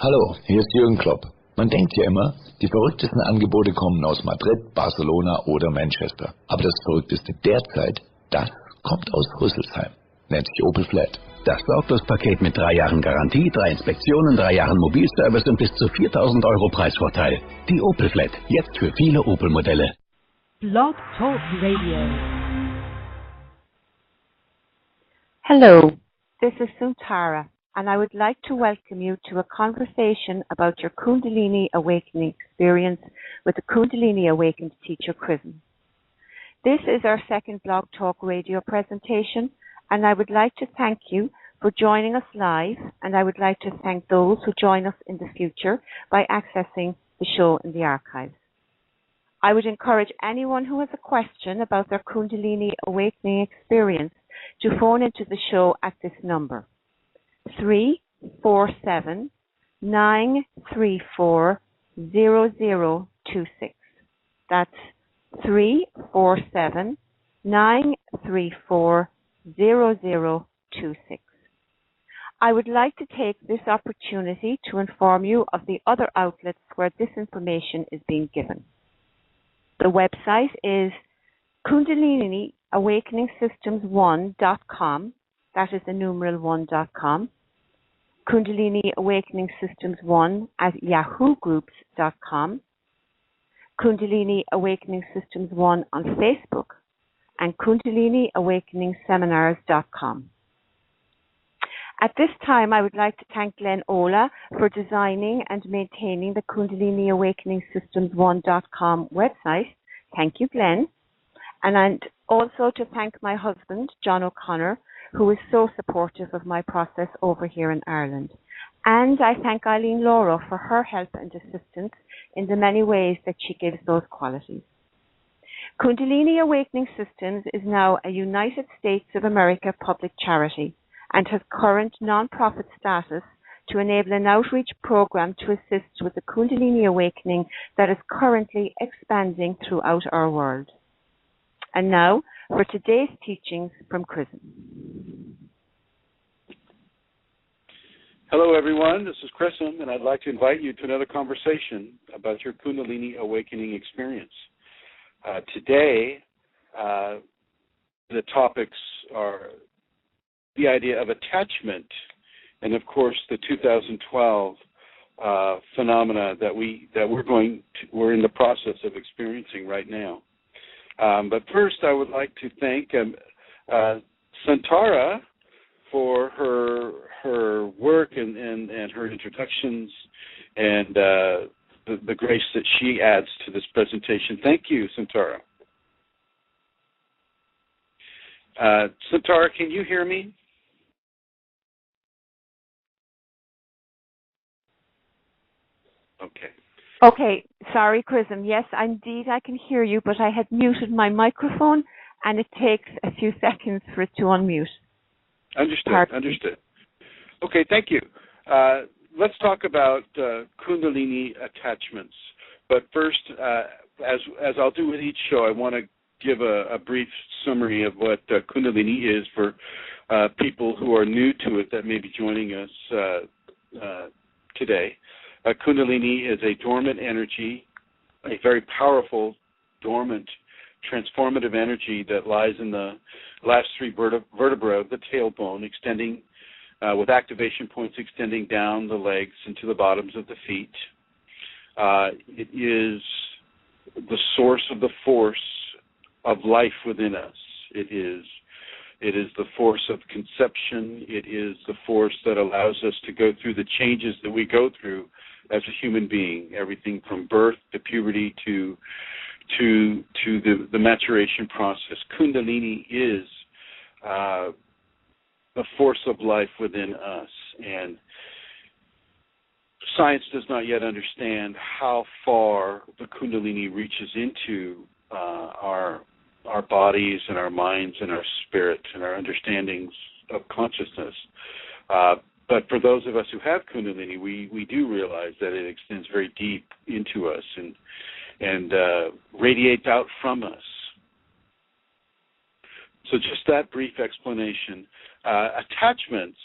Hallo, hier ist Jürgen Klopp. Man denkt ja immer, die verrücktesten Angebote kommen aus Madrid, Barcelona oder Manchester. Aber das Verrückteste derzeit, das kommt aus Rüsselsheim. Nennt sich Opel Flat. Das Sorglospaket mit 3 Jahren Garantie, 3 Inspektionen, 3 Jahren Mobilservice und bis zu 4.000 € Preisvorteil. Die Opel Flat, jetzt für viele Opel-Modelle. Blog Talk Radio. Hello, this is Suntara, and I would like to welcome you to a conversation about your Kundalini Awakening experience with the Kundalini Awakened teacher, chrism. This is our second Blog Talk Radio presentation, and I would like to thank you for joining us live, and I would like to thank those who join us in the future by accessing the show in the archives. I would encourage anyone who has a question about their Kundalini Awakening experience to phone into the show at this number, 347-934-0026. That's 347-934-0026. I would like to take this opportunity to inform you of the other outlets where this information is being given. The website is KundaliniAwakeningSystems1.com. That is the numeral 1.com. Kundalini Awakening Systems 1 at yahoogroups.com. Kundalini Awakening Systems 1 on Facebook, and Kundalini Awakening Seminars.com. At this time, I would like to thank Glenn Ola for designing and maintaining the Kundalini Awakening Systems 1.com website. Thank you, Glenn. And also to thank my husband, John O'Connor, who is so supportive of my process over here in Ireland. And I thank Eileen Lauro for her help and assistance in the many ways that she gives those qualities. Kundalini Awakening Systems is now a United States of America public charity and has current non-profit status to enable an outreach program to assist with the Kundalini awakening that is currently expanding throughout our world. And now, for today's teachings from chrism. Hello, everyone. This is chrism, and I'd like to invite you to another conversation about your Kundalini awakening experience. Today, the topics are the idea of attachment, and of course, the 2012 phenomena that we're in the process of experiencing right now. But first, I would like to thank Suntara for her work and her introductions and the grace that she adds to this presentation. Thank you, Suntara. Suntara, can you hear me? Okay. Okay, sorry, chrism. Yes, indeed, I can hear you, but I had muted my microphone, and it takes a few seconds for it to unmute. Understood. Okay, thank you. Let's talk about Kundalini attachments. But first, as I'll do with each show, I want to give a brief summary of what Kundalini is for people who are new to it that may be joining us today. Kundalini is a dormant energy, a very powerful, dormant, transformative energy that lies in the last 3 vertebrae of the tailbone, extending with activation points extending down the legs and to the bottoms of the feet. It is the source of the force of life within us. It is the force of conception. It is the force that allows us to go through the changes that we go through as a human being, everything from birth to puberty to the maturation process. Kundalini is the force of life within us, and science does not yet understand how far the Kundalini reaches into our bodies and our minds and our spirit and our understandings of consciousness. But for those of us who have Kundalini, we do realize that it extends very deep into us and radiates out from us. So just that brief explanation. Attachments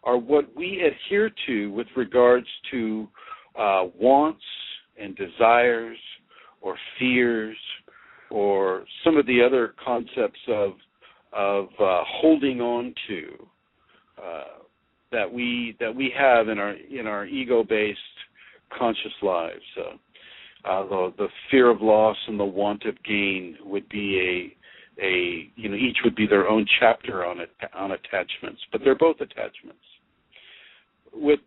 are what we adhere to with regards to wants and desires or fears or some of the other concepts of holding on to that we have in our ego-based conscious lives. The fear of loss and the want of gain would be each would be their own chapter on attachments, but they're both attachments. With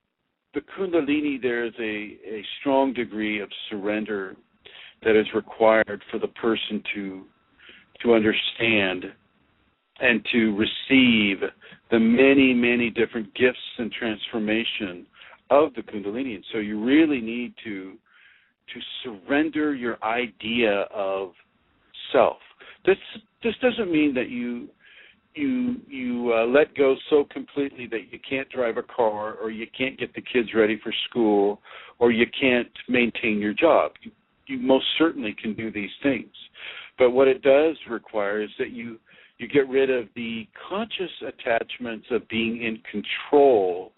the Kundalini, there's a strong degree of surrender that is required for the person to understand and to receive the many, many different gifts and transformation of the Kundalini. And so you really need to surrender your idea of self. This doesn't mean that you let go so completely that you can't drive a car, or you can't get the kids ready for school, or you can't maintain your job. You most certainly can do these things. But what it does require is that you get rid of the conscious attachments of being in control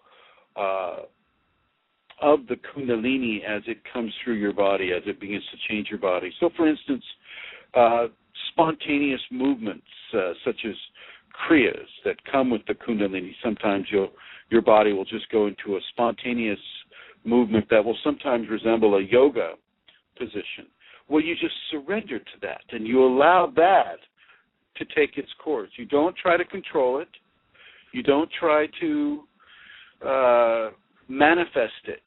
of the Kundalini as it comes through your body, as it begins to change your body. So, for instance, spontaneous movements such as kriyas that come with the Kundalini. Sometimes your body will just go into a spontaneous movement that will sometimes resemble a yoga position. Well, you just surrender to that, and you allow that to take its course. You don't try to control it. You don't try to manifest it.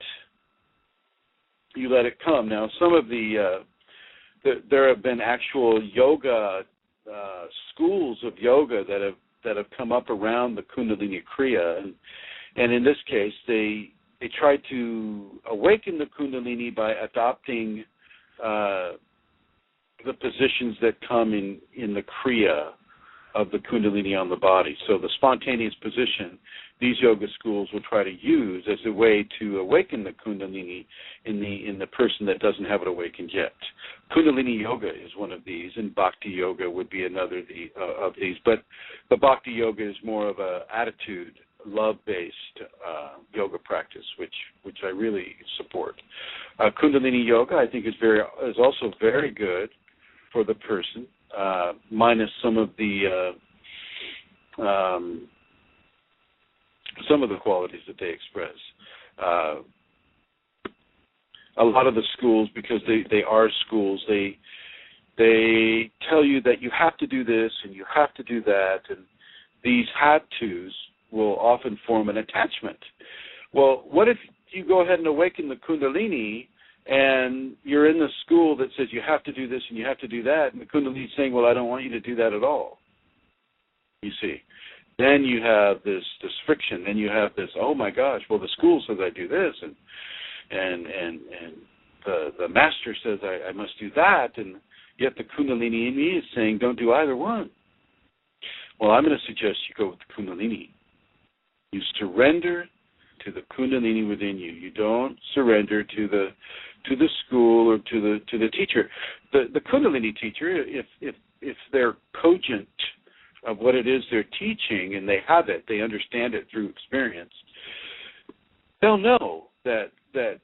You let it come. Now, some of there have been actual yoga schools of yoga that have come up around the Kundalini Kriya, and in this case, they try to awaken the Kundalini by adopting the positions that come in the Kriya of the Kundalini on the body. So the spontaneous position, these yoga schools will try to use as a way to awaken the Kundalini in the person that doesn't have it awakened yet. Kundalini yoga is one of these, and Bhakti yoga would be another of these. But the Bhakti yoga is more of a attitude, love-based yoga practice, which I really support. Kundalini yoga, I think, is also very good for the person, minus some of the qualities that they express. A lot of the schools, because they are schools, they tell you that you have to do this and you have to do that, and these have-tos will often form an attachment. Well, what if you go ahead and awaken the Kundalini, and you're in the school that says you have to do this and you have to do that, and the Kundalini is saying, well, I don't want you to do that at all. You see. Then you have this friction. Then you have this, oh my gosh, well, the school says I do this, and the master says I must do that, and yet the Kundalini in me is saying don't do either one. Well, I'm going to suggest you go with the Kundalini. You surrender to the Kundalini within you. You don't surrender to the school or to the teacher. The Kundalini teacher, if they're cogent of what it is they're teaching, and they have it, they understand it through experience, they'll know that the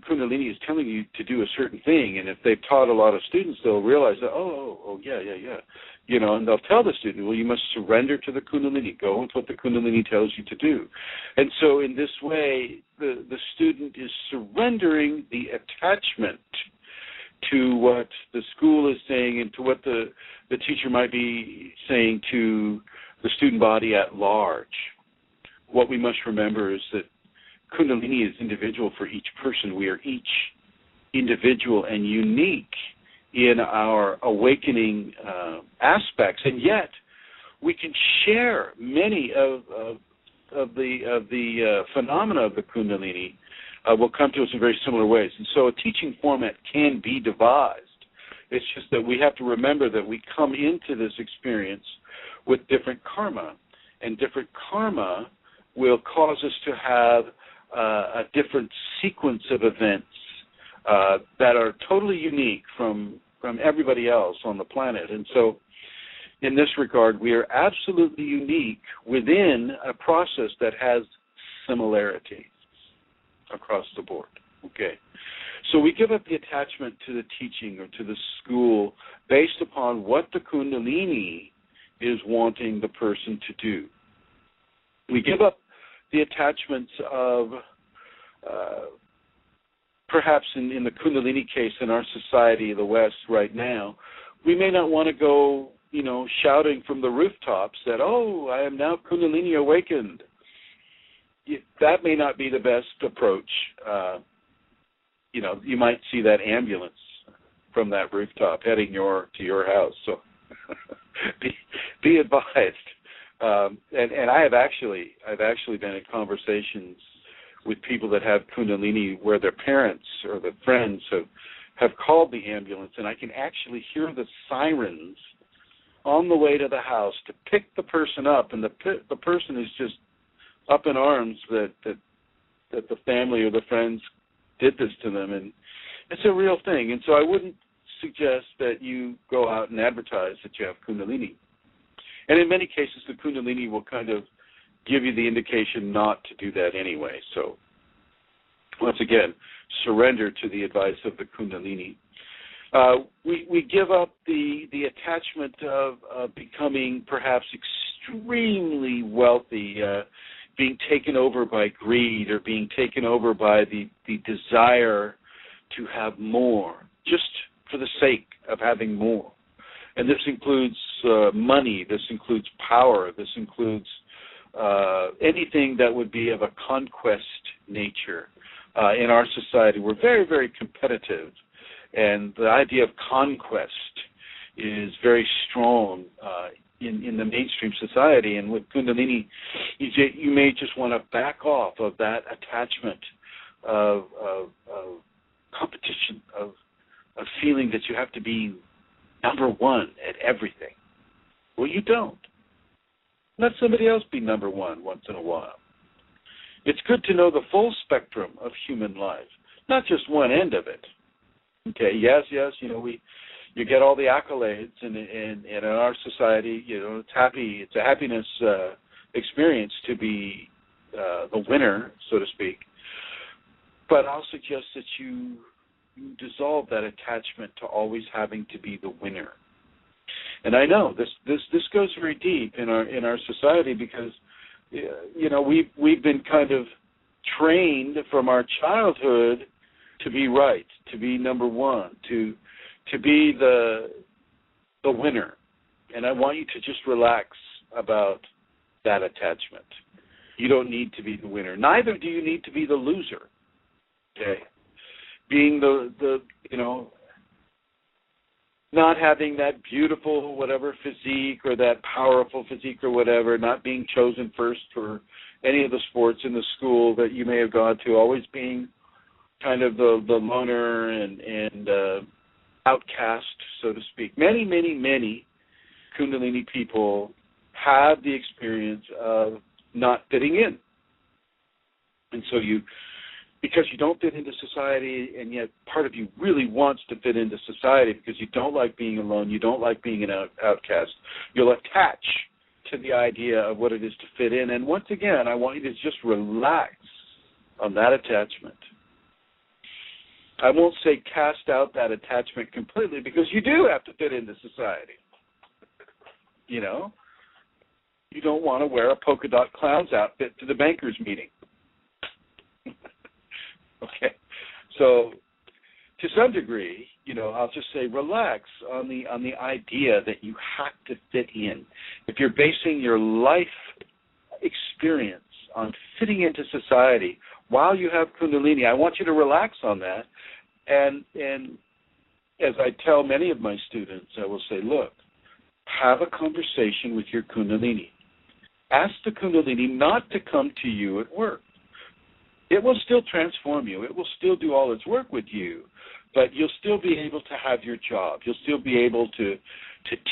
Kundalini is telling you to do a certain thing, and if they've taught a lot of students, they'll realize that, yeah, and they'll tell the student, well, you must surrender to the Kundalini, go with what the Kundalini tells you to do. And so in this way, the student is surrendering the attachment to what the school is saying and to what the teacher might be saying to the student body at large. What we must remember is that Kundalini is individual for each person. We are each individual and unique in our awakening aspects, and yet we can share many of the phenomena of the Kundalini will come to us in very similar ways. And so a teaching format can be devised. It's just that we have to remember that we come into this experience with different karma, and different karma will cause us to have a different sequence of events that are totally unique from everybody else on the planet. And so in this regard, we are absolutely unique within a process that has similarity across the board. Okay. So we give up the attachment to the teaching or to the school based upon what the Kundalini is wanting the person to do. We give up the attachments of, perhaps in the Kundalini case in our society, the West right now, we may not want to go, shouting from the rooftops that, oh, I am now Kundalini awakened. That may not be the best approach. You might see that ambulance from that rooftop heading to your house. So be advised. And I've actually been in conversations with people that have Kundalini where their parents or their friends have called the ambulance, and I can actually hear the sirens on the way to the house to pick the person up, and the person is just up in arms that the family or the friends did this to them, and it's a real thing. And so I wouldn't suggest that you go out and advertise that you have Kundalini. And in many cases, the Kundalini will kind of give you the indication not to do that anyway. So once again, surrender to the advice of the Kundalini. We give up the attachment of becoming perhaps extremely wealthy, being taken over by greed or being taken over by the desire to have more, just for the sake of having more. And this includes money, this includes power, this includes anything that would be of a conquest nature. In our society, we're very, very competitive, and the idea of conquest is very strong in the mainstream society. And with Kundalini, you may just want to back off of that attachment of competition, of feeling that you have to be number one at everything. Well, you don't. Let somebody else be number one once in a while. It's good to know the full spectrum of human life, not just one end of it. Okay, yes, you get all the accolades, and in our society, it's a happiness experience to be the winner, so to speak. But I'll suggest that you dissolve that attachment to always having to be the winner. And I know this goes very deep in our society because we've been kind of trained from our childhood to be right, to be number one, to be the winner. And I want you to just relax about that attachment. You don't need to be the winner. Neither do you need to be the loser. Okay? Being the not having that beautiful whatever physique or that powerful physique or whatever, not being chosen first for any of the sports in the school that you may have gone to, always being kind of the loner and outcast, so to speak. Many, many, many Kundalini people have the experience of not fitting in. And so because you don't fit into society, and yet part of you really wants to fit into society because you don't like being alone, you don't like being an outcast, you'll attach to the idea of what it is to fit in. And once again, I want you to just relax on that attachment. I won't say cast out that attachment completely because you do have to fit into society. You don't want to wear a polka dot clown's outfit to the bankers meeting. Okay, so to some degree, I'll just say relax on the idea that you have to fit in. If you're basing your life experience on fitting into society while you have Kundalini, I want you to relax on that. And as I tell many of my students, I will say, look, have a conversation with your Kundalini. Ask the Kundalini not to come to you at work. It will still transform you. It will still do all its work with you, but you'll still be able to have your job. You'll still be able to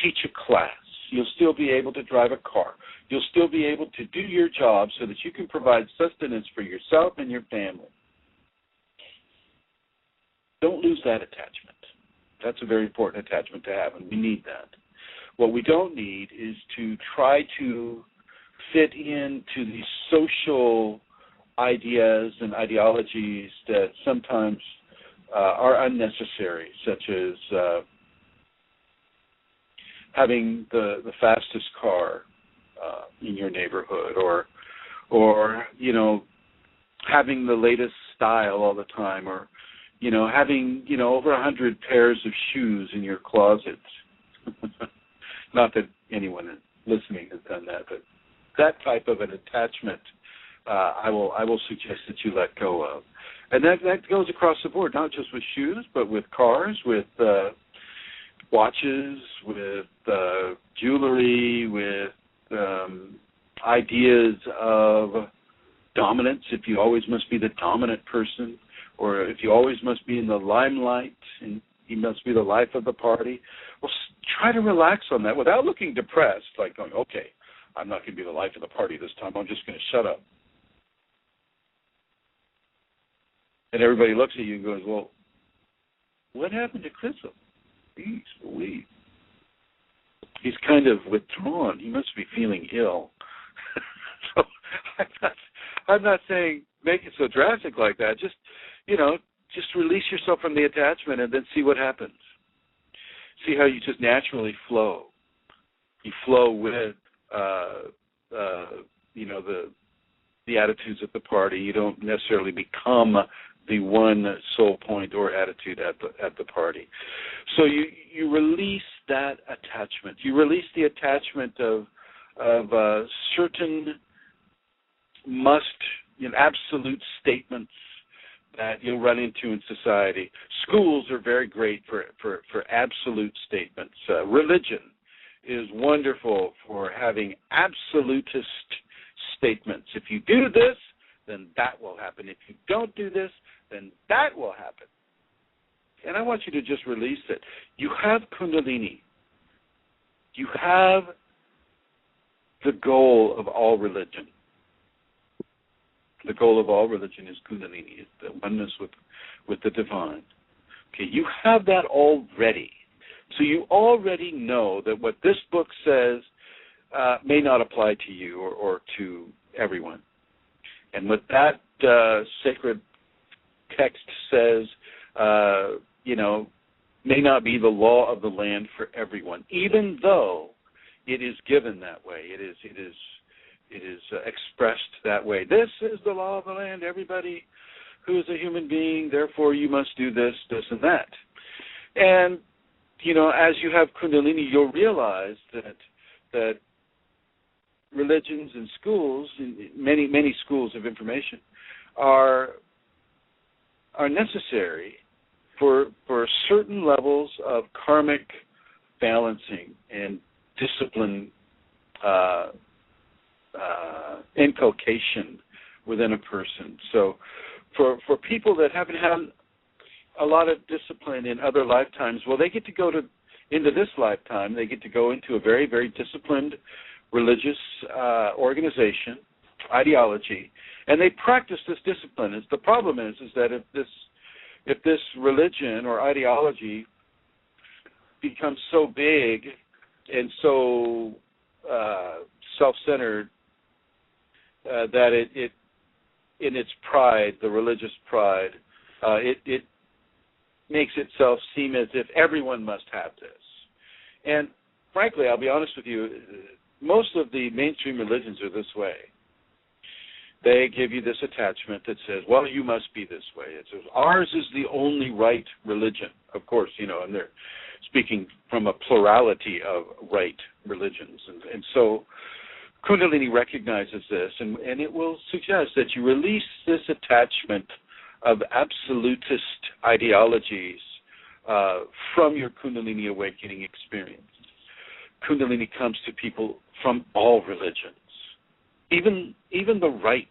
teach a class. You'll still be able to drive a car. You'll still be able to do your job so that you can provide sustenance for yourself and your family. Don't lose that attachment. That's a very important attachment to have, and we need that. What we don't need is to try to fit into the social ideas and ideologies that sometimes are unnecessary, such as having the fastest car in your neighborhood, or having the latest style all the time, or having over 100 pairs of shoes in your closet. Not that anyone listening has done that, but that type of an attachment, I will suggest that you let go of. And that goes across the board, not just with shoes, but with cars, with watches, with jewelry, with ideas of dominance, if you always must be the dominant person, or if you always must be in the limelight and you must be the life of the party. Well, try to relax on that without looking depressed, like going, okay, I'm not going to be the life of the party this time. I'm just going to shut up. And everybody looks at you and goes, well, what happened to chrism? Please believe. He's kind of withdrawn. He must be feeling ill. So I'm not saying make it so drastic like that. Just release yourself from the attachment and then see what happens. See how you just naturally flow. You flow with, the attitudes of the party. You don't necessarily become the one sole point or attitude at the party. So you release that attachment. You release the attachment of certain absolute statements that you'll run into in society. Schools are very great for absolute statements. Religion is wonderful for having absolutist statements. If you do this, then that will happen. If you don't do this, then that will happen. And I want you to just release it. You have Kundalini. You have the goal of all religion. The goal of all religion is Kundalini, is the oneness with the divine. Okay, you have that already. So you already know that what this book says may not apply to you or to everyone. And what that sacred text says, may not be the law of the land for everyone, even though it is given that way. It is expressed that way. This is the law of the land. Everybody who is a human being, therefore you must do this, this, and that. And, as you have Kundalini, you'll realize that religions and schools, many schools of information, are necessary for certain levels of karmic balancing and discipline inculcation within a person. So for people that haven't had a lot of discipline in other lifetimes, well, they get to go into this lifetime. They get to go into a very, very disciplined religious organization, ideology, and they practice this discipline. The problem is that if this religion or ideology becomes so big and so self-centered that it in its pride, the religious pride, it makes itself seem as if everyone must have this. And frankly, I'll be honest with you, most of the mainstream religions are this way. They give you this attachment that says, well, you must be this way. It says, ours is the only right religion. Of course, and they're speaking from a plurality of right religions. And so Kundalini recognizes this, and it will suggest that you release this attachment of absolutist ideologies from your Kundalini awakening experience. Kundalini comes to people from all religions, even the right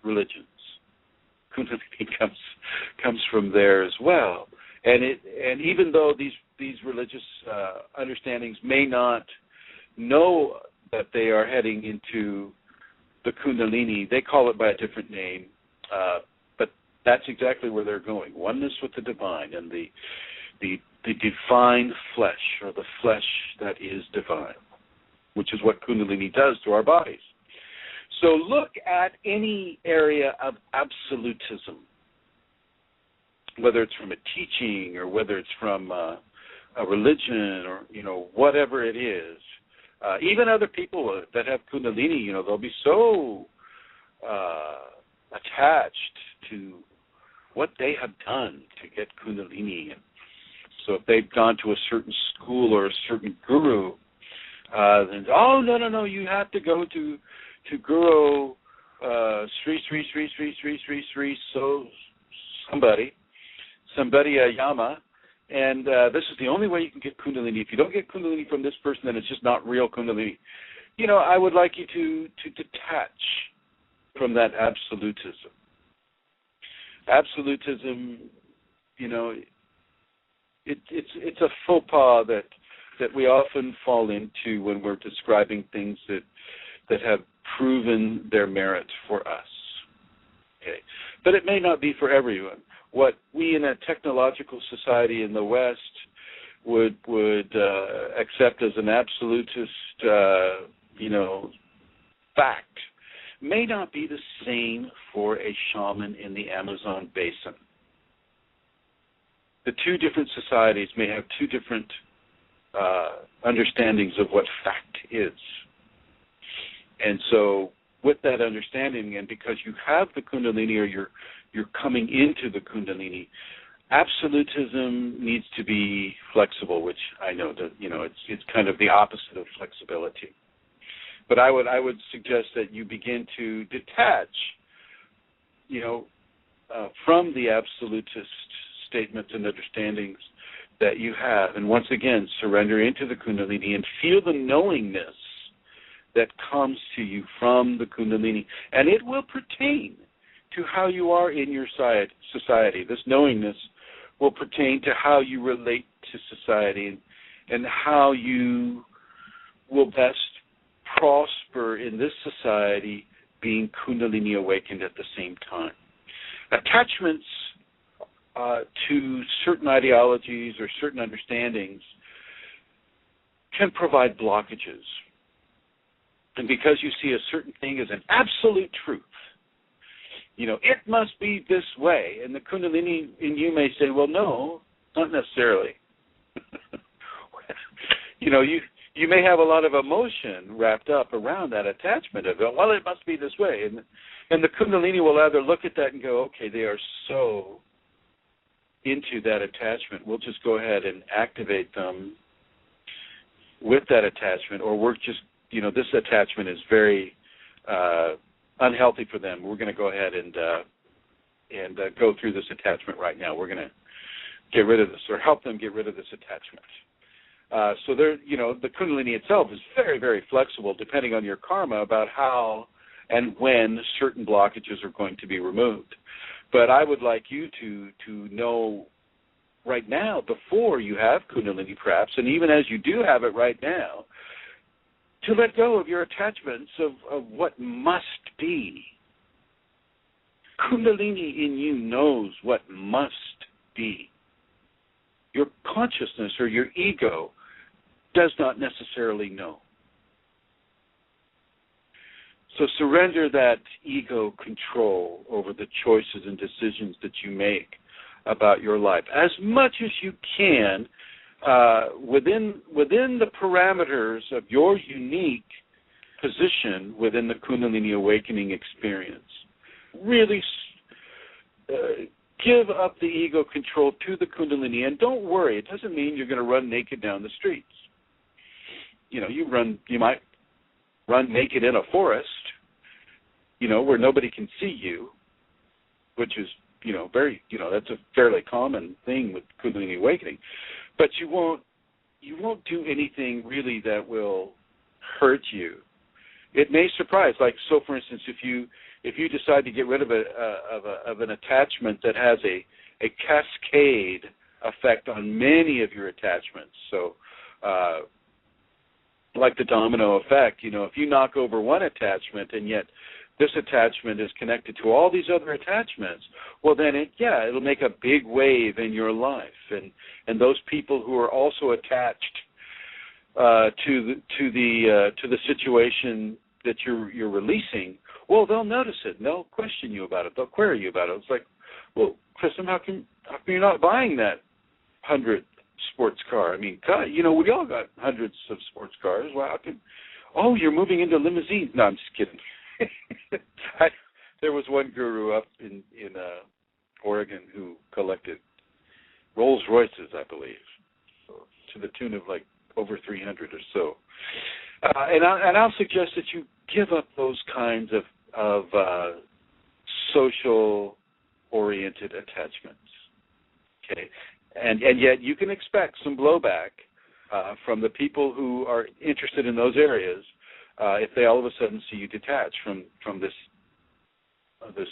religions. Kundalini comes from there as well, and even though these religious understandings may not know that they are heading into the Kundalini, they call it by a different name, but that's exactly where they're going: oneness with the divine and the divine flesh, or the flesh that is divine, which is what Kundalini does to our bodies. So look at any area of absolutism, whether it's from a teaching or whether it's from a religion or, whatever it is. Even other people that have Kundalini, they'll be so attached to what they have done to get Kundalini. And so if they've gone to a certain school or a certain guru, then, no, you have to go to Guru Sri, so somebody Yama, and this is the only way you can get Kundalini. If you don't get Kundalini from this person, then it's just not real Kundalini. I would like you to detach from that absolutism. Absolutism, it's a faux pas that we often fall into when we're describing things that have proven their merit for us. Okay, but it may not be for everyone. What we in a technological society in the West would accept as an absolutist, fact, may not be the same for a shaman in the Amazon basin. The two different societies may have two different understandings of what fact is. And so with that understanding, and because you have the Kundalini or you're coming into the Kundalini, absolutism needs to be flexible, which I know that, it's kind of the opposite of flexibility. But I would suggest that you begin to detach, from the absolutist statements and understandings that you have, and once again surrender into the Kundalini and feel the knowingness that comes to you from the Kundalini, and it will pertain to how you are in your society. This knowingness will pertain to how you relate to society and how you will best prosper in this society, being Kundalini awakened at the same time. Attachments to certain ideologies or certain understandings can provide blockages. And because you see a certain thing as an absolute truth, it must be this way. And the Kundalini in you may say, well, no, not necessarily. You may have a lot of emotion wrapped up around that attachment of, well, it must be this way. And the Kundalini will either look at that and go, okay, they are so into that attachment, we'll just go ahead and activate them with that attachment, or we're just, this attachment is very unhealthy for them. We're going to go ahead and go through this attachment right now. We're going to get rid of this or help them get rid of this attachment. So the Kundalini itself is very, very flexible depending on your karma about how and when certain blockages are going to be removed. But I would like you to know right now, before you have Kundalini perhaps, and even as you do have it right now, to let go of your attachments of what must be. Kundalini in you knows what must be. Your consciousness or your ego does not necessarily know. So surrender that ego control over the choices and decisions that you make about your life as much as you can within the parameters of your unique position within the Kundalini awakening experience. Really give up the ego control to the Kundalini, and don't worry, it doesn't mean you're going to run naked down the streets. You might run naked in a forest, where nobody can see you, which is, that's a fairly common thing with Kundalini awakening. But you won't do anything really that will hurt you. It may surprise, so for instance, if you decide to get rid of an attachment that has a cascade effect on many of your attachments, so like the domino effect, if you knock over one attachment and yet this attachment is connected to all these other attachments, well then it'll make a big wave in your life, and those people who are also attached to the situation that you're releasing Well, they'll notice it, and they'll question you about it. They'll query you about it. It's like, well, chrism, how come you're not buying that 100th sports car? I mean, God, we all got hundreds of sports cars. Well, how come? Oh, you're moving into limousines. No, I'm just kidding. There was one guru up in Oregon who collected Rolls Royces, I believe, to the tune of like over 300 or so. And I'll suggest that you give up those kinds of social-oriented attachments. Okay, and yet you can expect some blowback from the people who are interested in those areas if they all of a sudden see you detach from this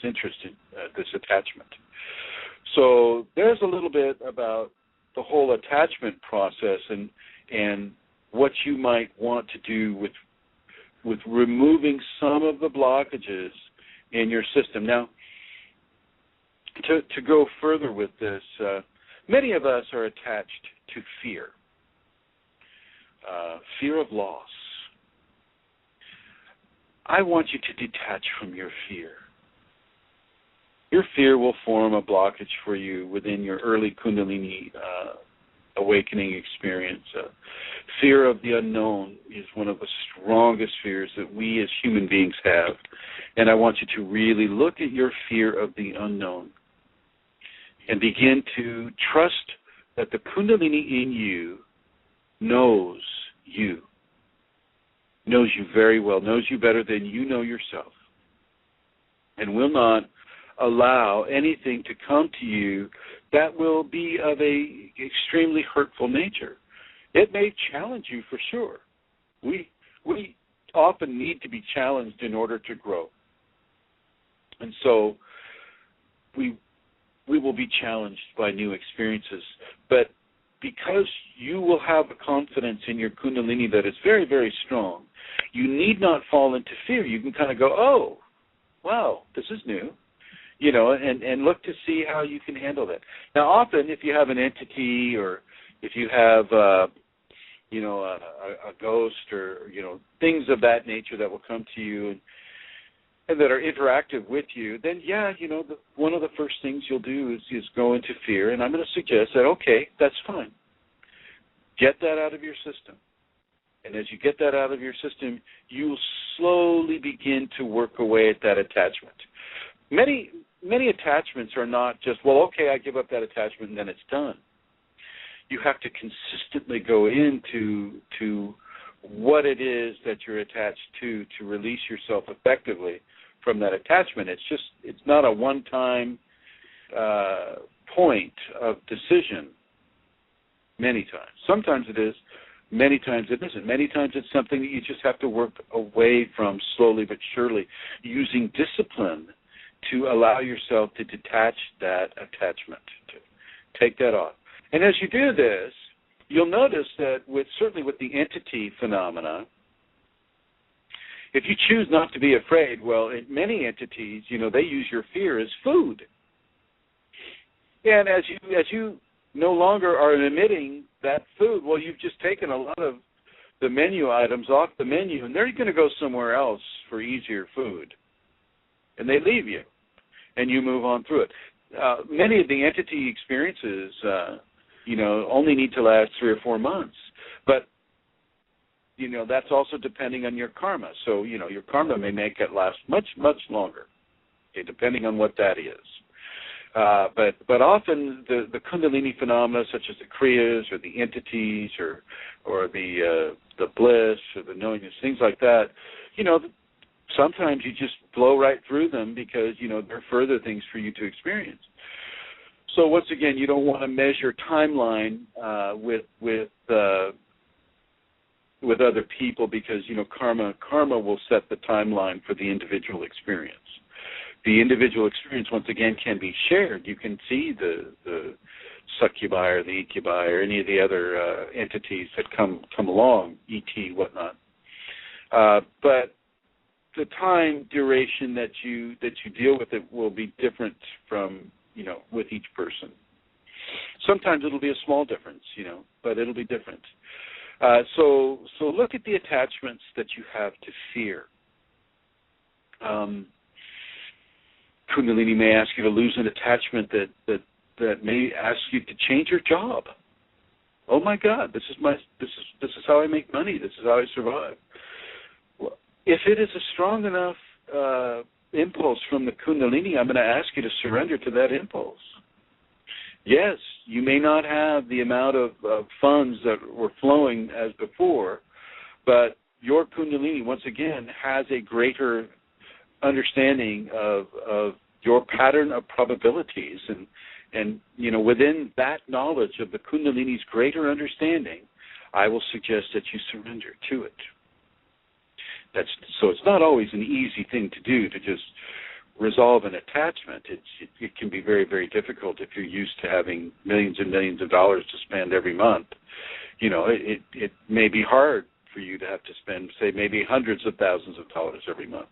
interest in this attachment. So there's a little bit about the whole attachment process and what you might want to do with removing some of the blockages in your system. Now, to go further with this, many of us are attached to fear, fear of loss. I want you to detach from your fear. Your fear will form a blockage for you within your early Kundalini awakening experience. Fear of the unknown is one of the strongest fears that we as human beings have. And I want you to really look at your fear of the unknown and begin to trust that the Kundalini in you knows you very well, knows you better than you know yourself, and will not allow anything to come to you that will be of a extremely hurtful nature. It may challenge you for sure. We often need to be challenged in order to grow. And so we will be challenged by new experiences. But because you will have a confidence in your Kundalini that is very, very strong, you need not fall into fear. You can kind of go, oh, wow, this is new. And look to see how you can handle that. Now, often, if you have an entity or if you have, a ghost or, things of that nature that will come to you and that are interactive with you, then, one of the first things you'll do is go into fear. And I'm going to suggest that, okay, that's fine. Get that out of your system. And as you get that out of your system, you'll slowly begin to work away at that attachment. Many attachments are not just, well, okay, I give up that attachment and then it's done. You have to consistently go into what it is that you're attached to release yourself effectively from that attachment. It's not a one-time point of decision many times. Sometimes it is. Many times it isn't. Many times it's something that you just have to work away from slowly but surely, using discipline to allow yourself to detach that attachment, to take that off. And as you do this, you'll notice that certainly with the entity phenomena, if you choose not to be afraid, well, in many entities, they use your fear as food. And as you no longer are emitting that food, well, you've just taken a lot of the menu items off the menu, and they're going to go somewhere else for easier food. And they leave you, and you move on through it. Many of the entity experiences, only need to last 3 or 4 months. But, that's also depending on your karma. So, your karma may make it last much, much longer, okay, depending on what that is. But often the Kundalini phenomena, such as the kriyas or the entities or the bliss or the knowingness, things like that, sometimes you just blow right through them because, there are further things for you to experience. So once again, you don't want to measure timeline with other people because, karma will set the timeline for the individual experience. The individual experience, once again, can be shared. You can see the succubi or the incubi or any of the other entities that come along, ET, whatnot. But the time duration that you deal with it will be different from, with each person. Sometimes it'll be a small difference, but it'll be different. So look at the attachments that you have to fear. Kundalini may ask you to lose an attachment that may ask you to change your job. Oh my God, this is how I make money. This is how I survive. Well, if it is a strong enough impulse from the Kundalini, I'm going to ask you to surrender to that impulse. Yes, you may not have the amount of funds that were flowing as before, but your Kundalini, once again, has a greater understanding of your pattern of probabilities. And you know, within that knowledge of the Kundalini's greater understanding, I will suggest that you surrender to it. So it's not always an easy thing to do, to just resolve an attachment. It can be very, very difficult if you're used to having millions and millions of dollars to spend every month. You know, it may be hard for you to have to spend, say, maybe hundreds of thousands of dollars every month,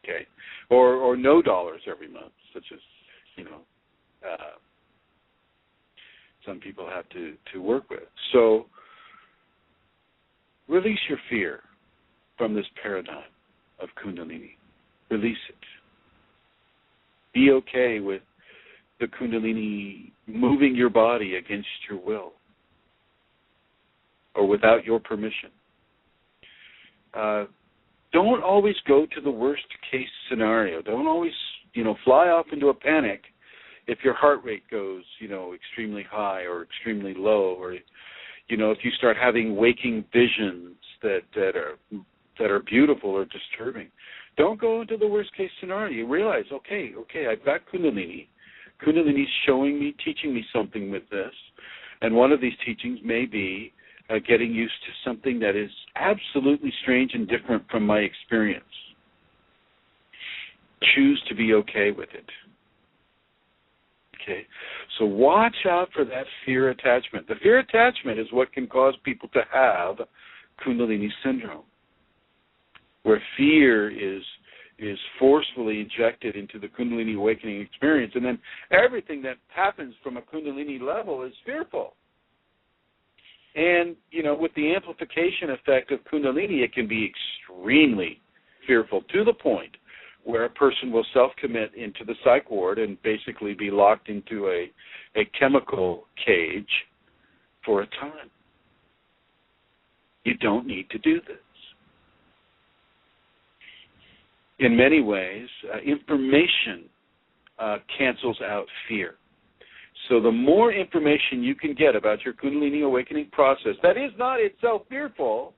okay, or no dollars every month, such as, you know, some people have to work with. So release your fear from this paradigm of Kundalini. Release it. Be okay with the Kundalini moving your body against your will or without your permission. Don't always go to the worst case scenario. Don't always, fly off into a panic if your heart rate goes, extremely high or extremely low, or, if you start having waking visions that are beautiful or disturbing. Don't go into the worst case scenario. You realize, okay, I've got Kundalini. Kundalini's showing me, teaching me something with this. And one of these teachings may be getting used to something that is absolutely strange and different from my experience. Choose to be okay with it. Okay, so watch out for that fear attachment. The fear attachment is what can cause people to have Kundalini syndrome, where fear is forcefully injected into the Kundalini awakening experience, and then everything that happens from a Kundalini level is fearful. And, with the amplification effect of Kundalini, it can be extremely fearful, to the point where a person will self-commit into the psych ward and basically be locked into a chemical cage for a time. You don't need to do this. In many ways, information cancels out fear. So the more information you can get about your Kundalini awakening process that is not itself fearful,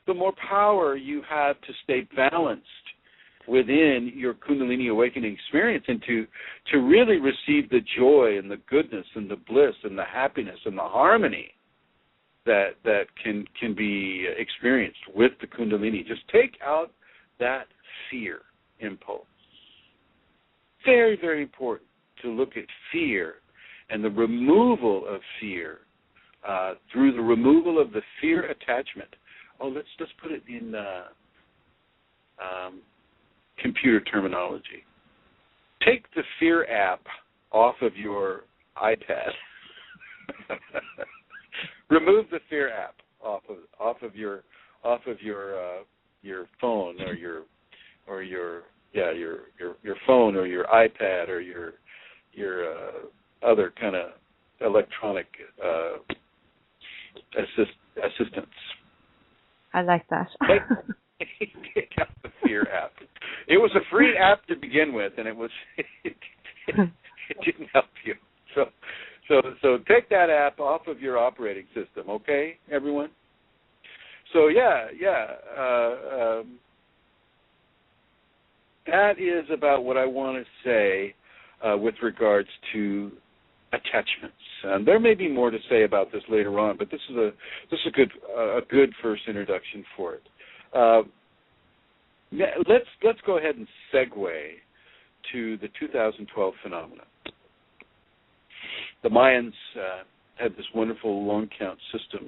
the more power you have to stay balanced within your Kundalini awakening experience, and to really receive the joy and the goodness and the bliss and the happiness and the harmony that can be experienced with the Kundalini. Just take out that fear impulse. Very, very important to look at fear and the removal of fear through the removal of the fear attachment. Oh, let's put it in computer terminology. Take the fear app off of your iPad. Remove the fear app off of your phone or your phone or your iPad or your other kind of electronic assistance. I like that. Take out the fear app. It was a free app to begin with, and it didn't help you. So take that app off of your operating system, okay, everyone? So that is about what I want to say with regards to attachments. There may be more to say about this later on, but this is a good first introduction for it. Let's go ahead and segue to the 2012 phenomenon. The Mayans had this wonderful long count system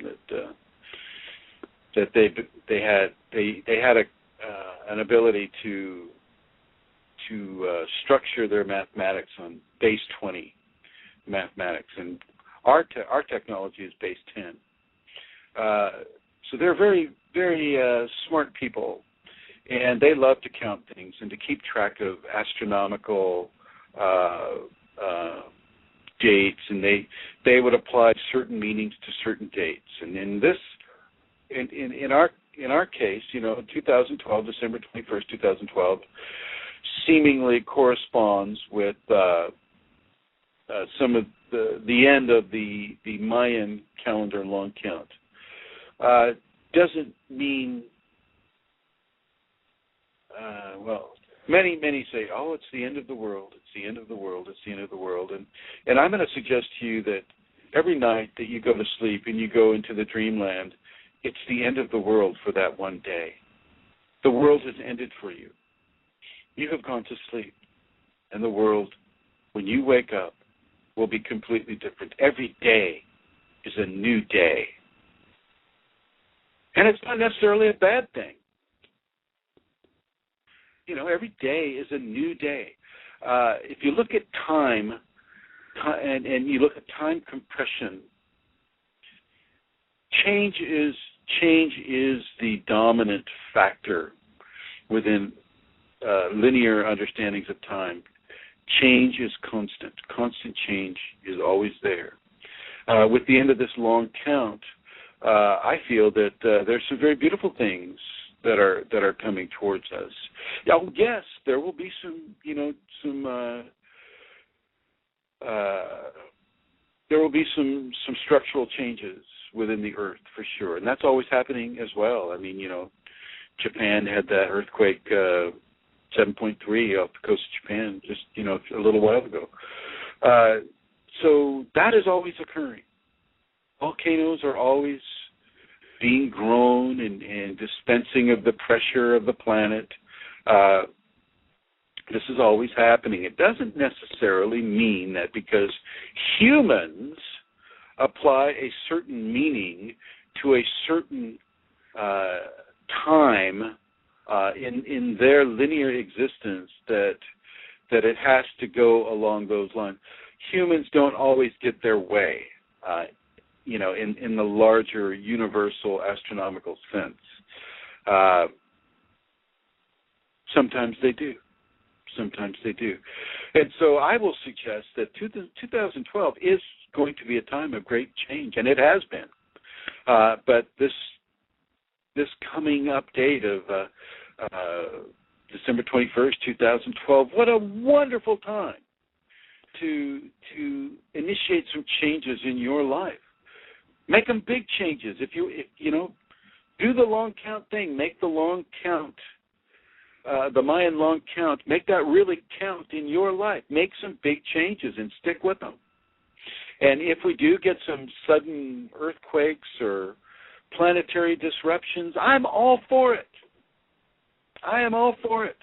that they had an ability to structure their mathematics on base 20 mathematics, and our technology is base 10. So they're very, very smart people And they love to count things and to keep track of astronomical dates, and they would apply certain meanings to certain dates. And in our case, 2012, December 21st, 2012, seemingly corresponds with some of the end of the Mayan calendar long count. Doesn't mean, many say, oh, it's the end of the world, it's the end of the world, it's the end of the world. And I'm going to suggest to you that every night that you go to sleep and you go into the dreamland, it's the end of the world for that one day. The world has ended for you. You have gone to sleep, and the world, when you wake up, will be completely different. Every day is a new day. And it's not necessarily a bad thing. Every day is a new day. If you look at time, and you look at time compression, change is the dominant factor within linear understandings of time. Change is constant. Constant change is always there. With the end of this long count, I feel that there's some very beautiful things that are coming towards us. Yes, there will be some structural changes within the earth for sure, and that's always happening as well. I mean, Japan had that earthquake 7.3 off the coast of Japan just a little while ago. So that is always occurring. Volcanoes are always being grown and dispensing of the pressure of the planet. This is always happening. It doesn't necessarily mean that because humans apply a certain meaning to a certain time in their linear existence that it has to go along those lines. Humans don't always get their way, in the larger universal astronomical sense. Sometimes they do. And so I will suggest that 2012 is going to be a time of great change, and it has been. But this coming up date of December 21st, 2012, what a wonderful time to initiate some changes in your life. Make them big changes. If you do the long count thing, make the long count, the Mayan long count, make that really count in your life. Make some big changes and stick with them. And if we do get some sudden earthquakes or planetary disruptions, I'm all for it. I am all for it.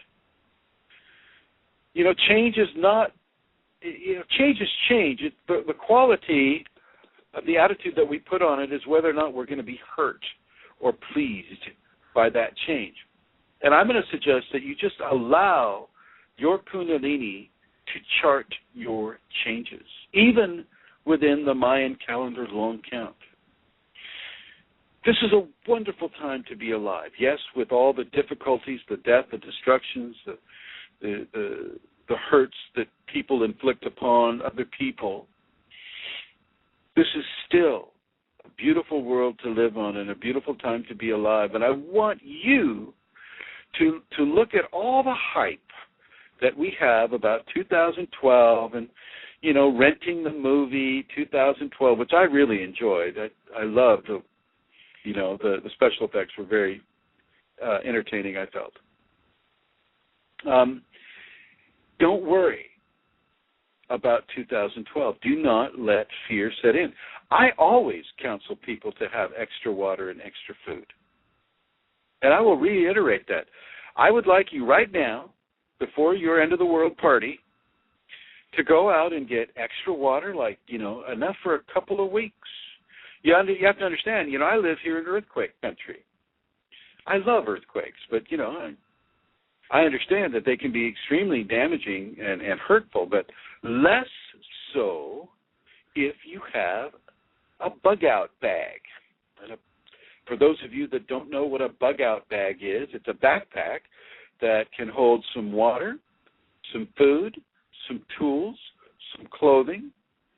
Change is not, change is change. The quality of the attitude that we put on it is whether or not we're going to be hurt or pleased by that change. And I'm going to suggest that you just allow your Kundalini to chart your changes, even within the Mayan calendar's long count. This is a wonderful time to be alive. Yes, with all the difficulties, the death, the destructions, the hurts that people inflict upon other people. This is still a beautiful world to live on and a beautiful time to be alive. And I want you to look at all the hype that we have about 2012 and, renting the movie 2012, which I really enjoyed. I loved the special effects were very entertaining, I felt. Don't worry about 2012. Do not let fear set in. I always counsel people to have extra water and extra food. And I will reiterate that. I would like you right now, before your end of the world party, to go out and get extra water, enough for a couple of weeks. You have to understand, I live here in earthquake country. I love earthquakes, but, I understand that they can be extremely damaging and hurtful, but less so if you have a bug-out bag. And for those of you that don't know what a bug-out bag is, it's a backpack that can hold some water, some food, some tools, some clothing,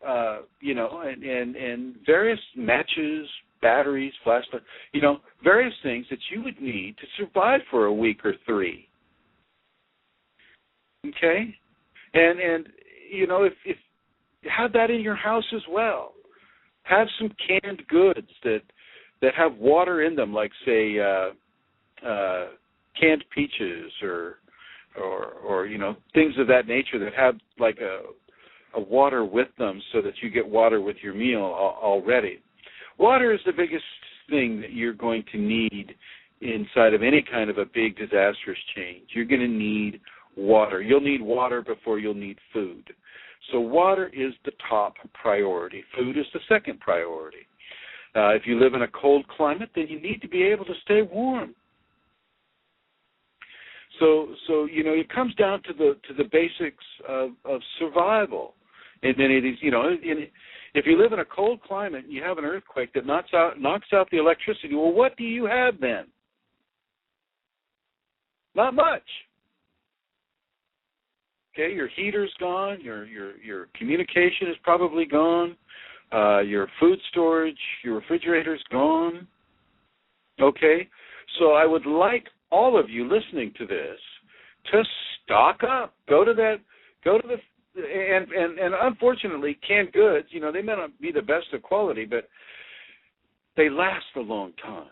and various matches, batteries, flashlights, various things that you would need to survive for a week or 3. Okay? And if have that in your house as well. Have some canned goods that have water in them, like say canned peaches or things of that nature that have like a water with them, so that you get water with your meal already. Water is the biggest thing that you're going to need inside of any kind of a big disastrous change. You're going to need water. You'll need water before you'll need food. So water is the top priority. Food is the second priority. If you live in a cold climate, then you need to be able to stay warm. So it comes down to the basics of survival. In many of these, if you live in a cold climate and you have an earthquake that knocks out the electricity, well, what do you have then? Not much. Okay, your heater's gone, your communication is probably gone, your food storage, your refrigerator's gone. Okay, so I would like all of you listening to this to stock up. And unfortunately, canned goods, they may not be the best of quality, but they last a long time.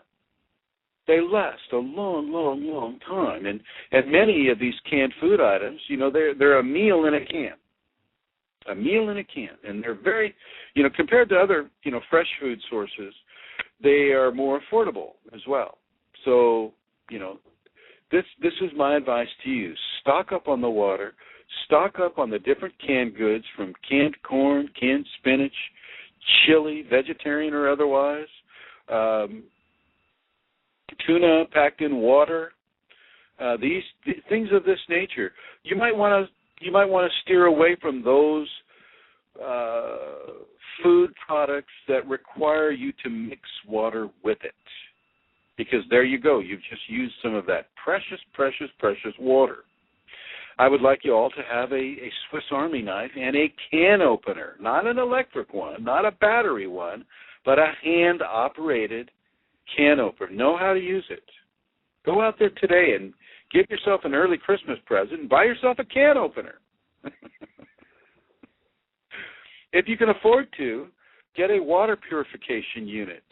They last a long, long, long time. And many of these canned food items, they're a meal in a can. A meal in a can. And they're very, compared to other, fresh food sources, they are more affordable as well. So, this is my advice to you. Stock up on the water. Stock up on the different canned goods, from canned corn, canned spinach, chili, vegetarian or otherwise, tuna packed in water, these things of this nature. You might want to steer away from those food products that require you to mix water with it, because there you go. You've just used some of that precious, precious, precious water. I would like you all to have a Swiss Army knife and a can opener, not an electric one, not a battery one, but a hand-operated can opener. Know how to use it. Go out there today and give yourself an early Christmas present and buy yourself a can opener. If you can afford to, get a water purification unit.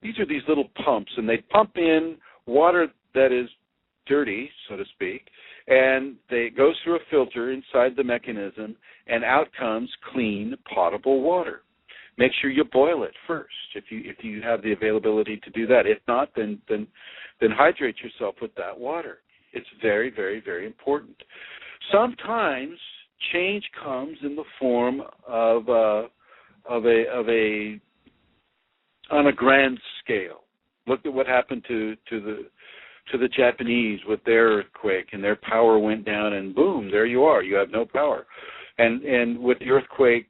These are these little pumps, and they pump in water that is dirty, so to speak, and it goes through a filter inside the mechanism, and out comes clean, potable water. Make sure you boil it first if you have the availability to do that. If not, then hydrate yourself with that water. It's very, very, very important. Sometimes change comes in the form of a on a grand scale. Look at what happened to the Japanese with their earthquake, and their power went down, and boom, there you are. You have no power. And with the earthquake,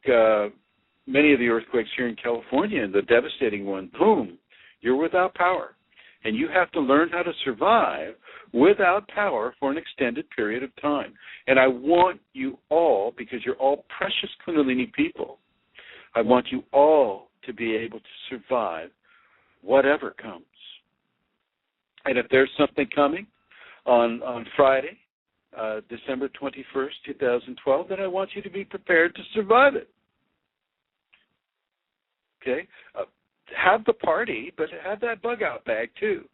many of the earthquakes here in California, the devastating one, boom, you're without power. And you have to learn how to survive without power for an extended period of time. And I want you all, because you're all precious Kundalini people, I want you all to be able to survive whatever comes. And if there's something coming on Friday, December 21st, 2012, then I want you to be prepared to survive it. Okay? Have the party, but have that bug-out bag too.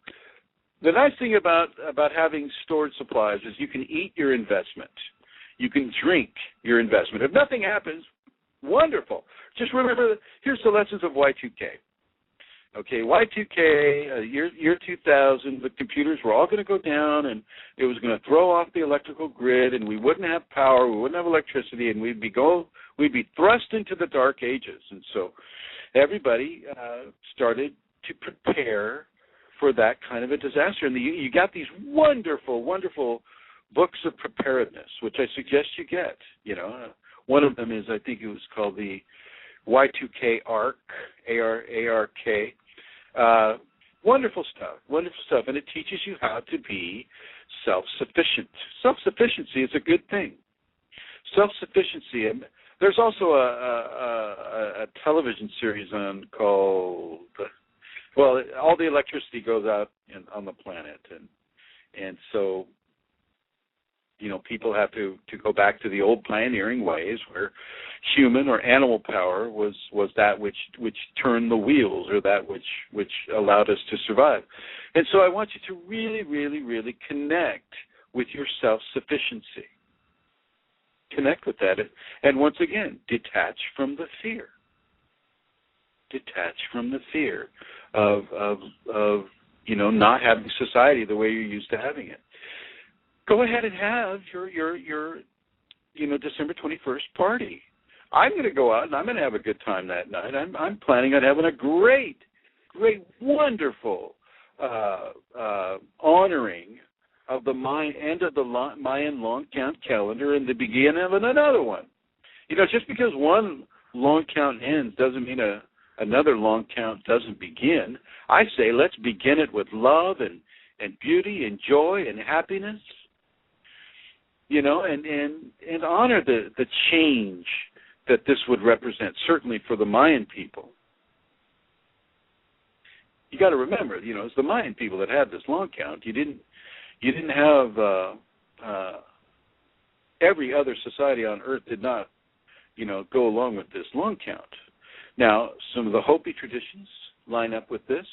The nice thing about having stored supplies is you can eat your investment. You can drink your investment. If nothing happens, wonderful. Just remember, here's the lessons of Y2K. Okay, Y2K, year 2000, the computers were all going to go down, and it was going to throw off the electrical grid, and we wouldn't have power, we wouldn't have electricity, and we'd be thrust into the dark ages. And so everybody started to prepare for that kind of a disaster. And you got these wonderful, wonderful books of preparedness, which I suggest you get. One of them is, I think it was called the Y2K ARK, A-R-K. Wonderful stuff, and it teaches you how to be self-sufficient. Self-sufficiency is a good thing. Self-sufficiency. And there's also a television series called, well, all the electricity goes out on the planet, and so, you know, people have to go back to the old pioneering ways where human or animal power was that which turned the wheels, or that which allowed us to survive. And so I want you to really, really, really connect with your self-sufficiency. Connect with that. And once again, detach from the fear. Detach from the fear of you know, not having society the way you're used to having it. Go ahead and have your you know, December 21st party. I'm going to go out and I'm going to have a good time that night. I'm planning on having a great, wonderful honoring of the end of the Mayan long count calendar and the beginning of another one. You know, just because one long count ends doesn't mean another long count doesn't begin. I say let's begin it with love and beauty and joy and happiness. You know, and honor the change that this would represent, certainly for the Mayan people. You got to remember, you know, it's the Mayan people that had this long count. You didn't have every other society on Earth did not, you know, go along with this long count. Now, some of the Hopi traditions line up with this,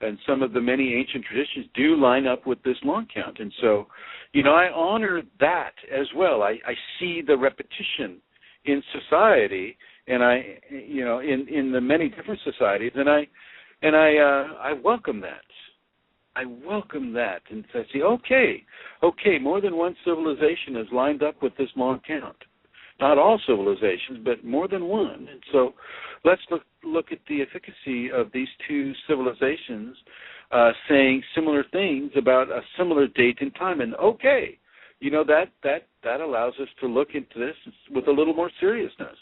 and some of the many ancient traditions do line up with this long count. And so, you know, I honor that as well. I see the repetition in society, and you know, in the many different societies, and I welcome that. I welcome that, and I say, okay, more than one civilization is lined up with this long count. Not all civilizations, but more than one. And so let's look at the efficacy of these two civilizations saying similar things about a similar date and time. And okay, you know, that allows us to look into this with a little more seriousness.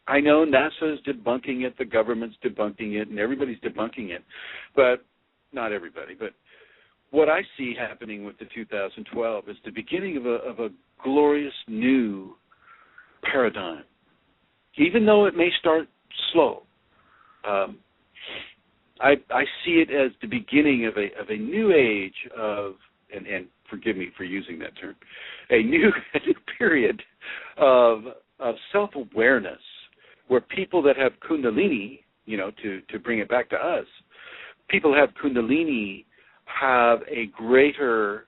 I know NASA is debunking it, the government's debunking it, and everybody's debunking it, but not everybody. But what I see happening with the 2012 is the beginning of a glorious new paradigm. Even though it may start slow, I see it as the beginning of a new age of, and forgive me for using that term, a new period of self-awareness, where people that have Kundalini, you know, to bring it back to us, people have Kundalini have a greater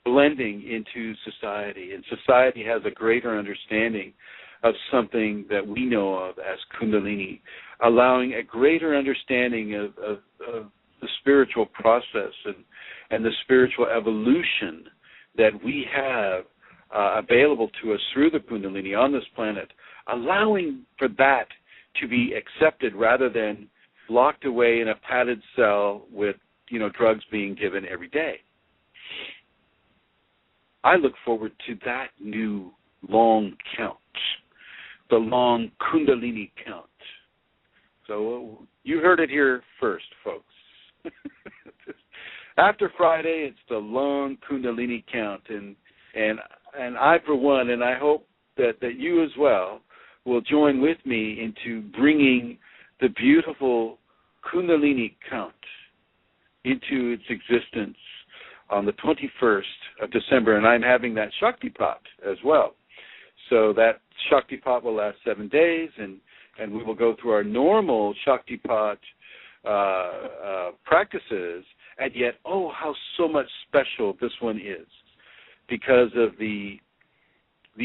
blending into society, and society has a greater understanding of something that we know of as Kundalini, allowing a greater understanding of the spiritual process and the spiritual evolution that we have available to us through the Kundalini on this planet, allowing for that to be accepted rather than locked away in a padded cell with, you know, drugs being given every day. I look forward to that new long count, the long Kundalini count. So you heard it here first, folks. After Friday, it's the long Kundalini count, and I, for one, and I hope that you as well, will join with me into bringing the beautiful Kundalini count into its existence on the 21st of December, and I'm having that Shakti Pot as well. So that Shakti Pot will last 7 days, and we will go through our normal Shakti Pot practices, and yet, oh, how so much special this one is because of the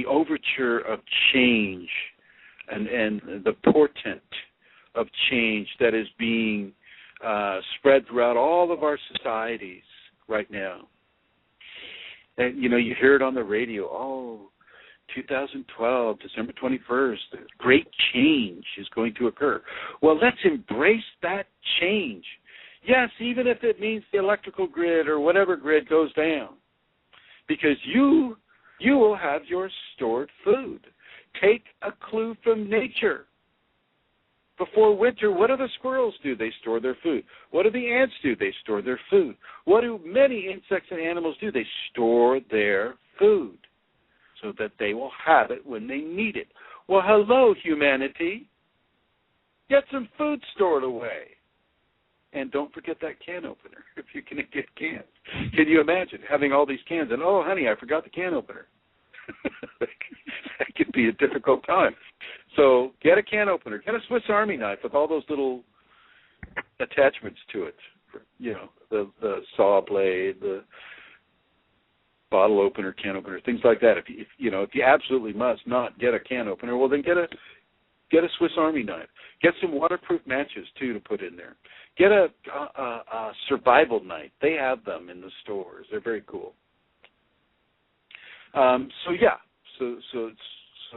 overture of change and the portent of change that is being spread throughout all of our societies right now. And, you know, you hear it on the radio, 2012, December 21st, great change is going to occur. Well, let's embrace that change. Yes, even if it means the electrical grid or whatever grid goes down, because you will have your stored food. Take a clue from nature. Before winter, what do the squirrels do? They store their food. What do the ants do? They store their food. What do many insects and animals do? They store their food so that they will have it when they need it. Well, hello, humanity. Get some food stored away. And don't forget that can opener if you can get cans. Can you imagine having all these cans and, oh, honey, I forgot the can opener? That could be a difficult time. So get a can opener. Get a Swiss Army knife with all those little attachments to it. You know, the saw blade, the bottle opener, can opener, things like that. If you absolutely must not get a can opener, well, then get a Swiss Army knife. Get some waterproof matches, too, to put in there. Get a survival knife. They have them in the stores. They're very cool. So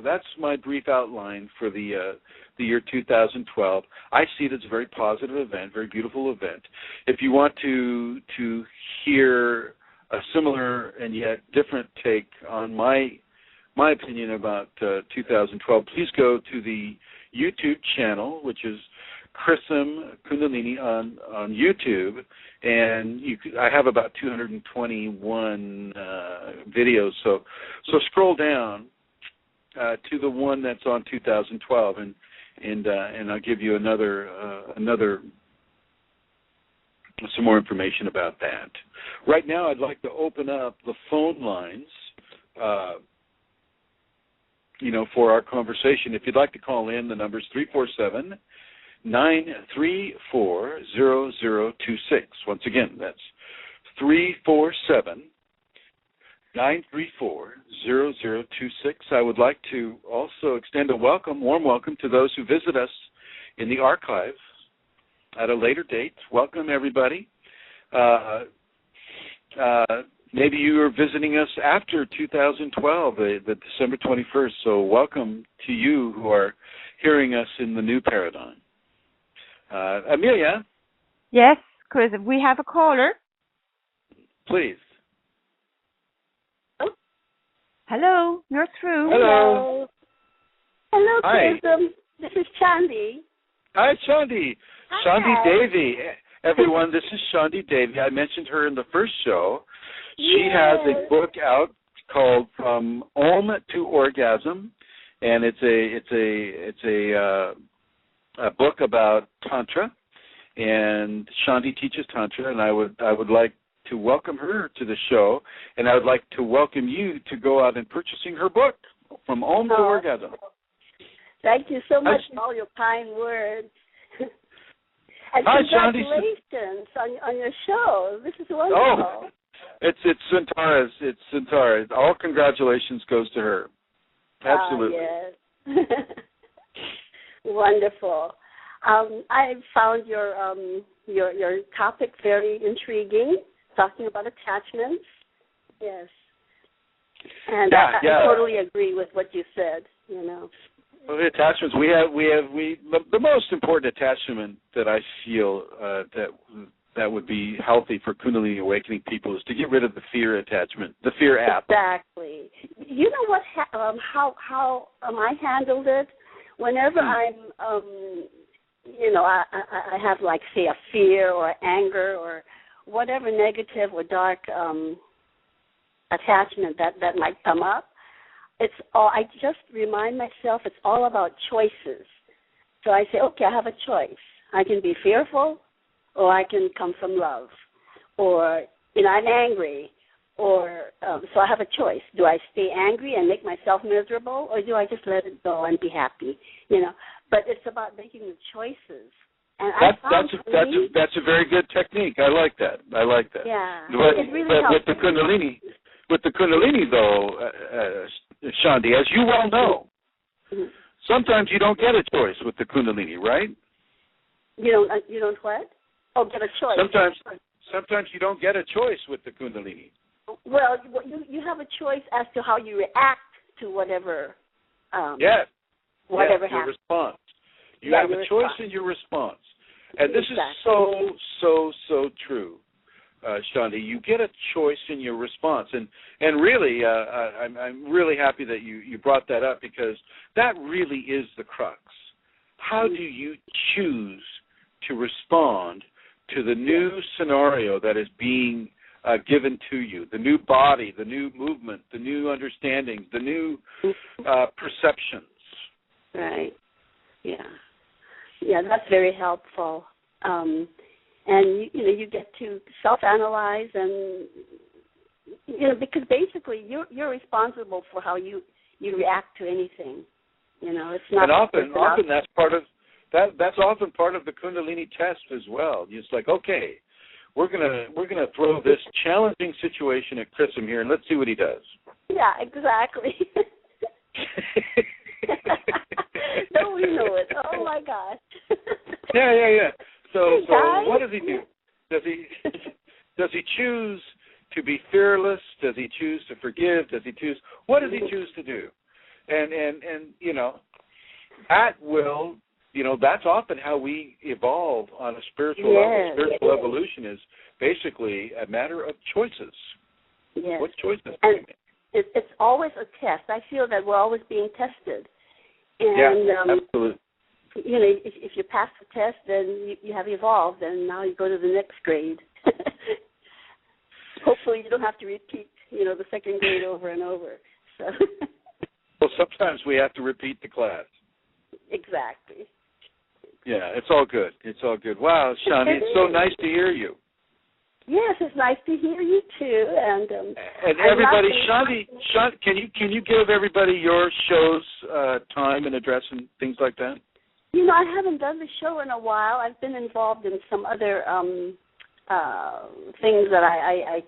that's my brief outline for the year 2012. I see it as a very positive event, very beautiful event. If you want to hear a similar and yet different take on my opinion about 2012, please go to the YouTube channel, which is chrism Kundalini on YouTube, and I have about 221 videos. So scroll down to the one that's on 2012, and I'll give you another some more information about that. Right now, I'd like to open up the phone lines, for our conversation. If you'd like to call in, the number's 347-934-0026. Once again, that's 347-934-0026. I would like to also extend a warm welcome to those who visit us in the archive at a later date. Welcome, everybody. Maybe you are visiting us after 2012, the December 21st, so welcome to you who are hearing us in the new paradigm. Amelia? Yes, Chris, we have a caller. Please. Oh. Hello, you're through. Hello. Hello, Hi. Chrism. This is Chandi. Hi, Chandi. Hi. Chandi Devi. Everyone, this is Chandi Devi. I mentioned her in the first show. She has a book out called From Om to Orgasm, and it's a book about Tantra, and Chandi teaches Tantra, and I would like to welcome her to the show, and I would like to welcome you to go out and purchasing her book, From Om to Orgasm. Thank you so much for all your kind words. And Hi, congratulations on your show. This is wonderful. Oh, it's Centaurus. It's Centaurus. All congratulations goes to her. Absolutely. Yes. Wonderful. I found your topic very intriguing, talking about attachments. Yes. And I totally agree with what you said, Well, the attachments, we have the most important attachment that I feel that would be healthy for Kundalini awakening people is to get rid of the fear attachment, the fear app. Exactly. You know what? How I handled it. Whenever I'm, I have like say a fear or anger or whatever negative or dark attachment that might come up. I just remind myself it's all about choices. So I say, okay, I have a choice. I can be fearful, or I can come from love, or I'm angry, or so I have a choice. Do I stay angry and make myself miserable, or do I just let it go and be happy? But it's about making the choices. And that's a very good technique. I like that. Yeah, but, it really but helps. with the Kundalini though, Chandi, as you well know, sometimes you don't get a choice with the Kundalini, right? You don't what? Oh, get a choice. Sometimes you don't get a choice with the Kundalini. Well, you have a choice as to how you react to whatever. Whatever happens. Your response. You have a choice in your response, and this is so true, Chandi. You get a choice in your response, and really, I'm really happy that you brought that up, because that really is the crux. how do you choose to respond to the new scenario that is being given to you, the new body, the new movement, the new understandings, the new perceptions? Right. Yeah. Yeah, that's very helpful. And you get to self-analyze, and because basically you're responsible for how you react to anything. It's not. And often that's part of that. That's often part of the Kundalini test as well. It's like, okay, we're gonna throw this challenging situation at chrism here, and let's see what he does. Yeah, exactly. Don't we know it? Oh my gosh. Yeah. So guys. what does he do? Does he choose to be fearless? Does he choose to forgive? What does he choose to do? And that will, that's often how we evolve on a spiritual level. Spiritual evolution is basically a matter of choices. Yes. What choices do and we make? It's always a test. I feel that we're always being tested. And, yeah, absolutely. If you pass the test, then you have evolved, and now you go to the next grade. Hopefully you don't have to repeat, the second grade over and over. So. Well, sometimes we have to repeat the class. Exactly. Yeah, it's all good. Wow, Shani, it's so nice to hear you. Yes, it's nice to hear you too. And everybody, Shani, can you give everybody your show's time and address and things like that? I haven't done the show in a while. I've been involved in some other things that I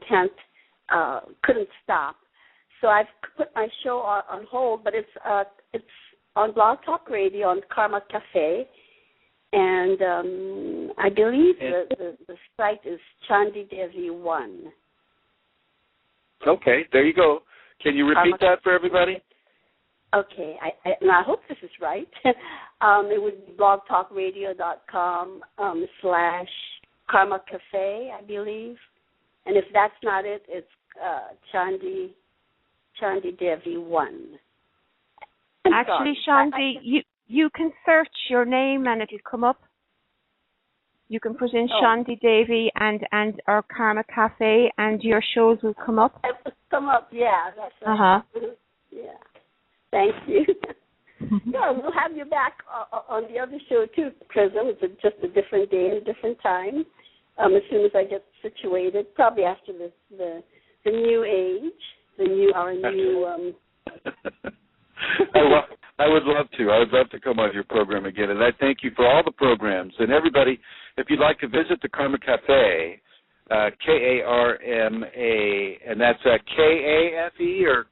couldn't stop. So I've put my show on hold, but it's on Blog Talk Radio on Karma Cafe, and I believe the site is Chandi Devi 1. Okay, there you go. Can you repeat that for everybody? Okay, I hope this is right. It would be blogtalkradio.com /Karma Cafe, I believe. And if that's not it, it's Chandi Devi 1. Actually, Shandi, you can search your name and it'll come up. You can put in Shandi Devi and our Karma Cafe, and your shows will come up. It will come up, yeah. That's right. Yeah. Thank you. Yeah, we'll have you back on the other show too, chrism. It's just a different day and a different time. As soon as I get situated, probably after the new age, our new. I would love to. I would love to come on your program again, and I thank you for all the programs. And everybody, if you'd like to visit the Karma Cafe, Karma, and that's Kafe or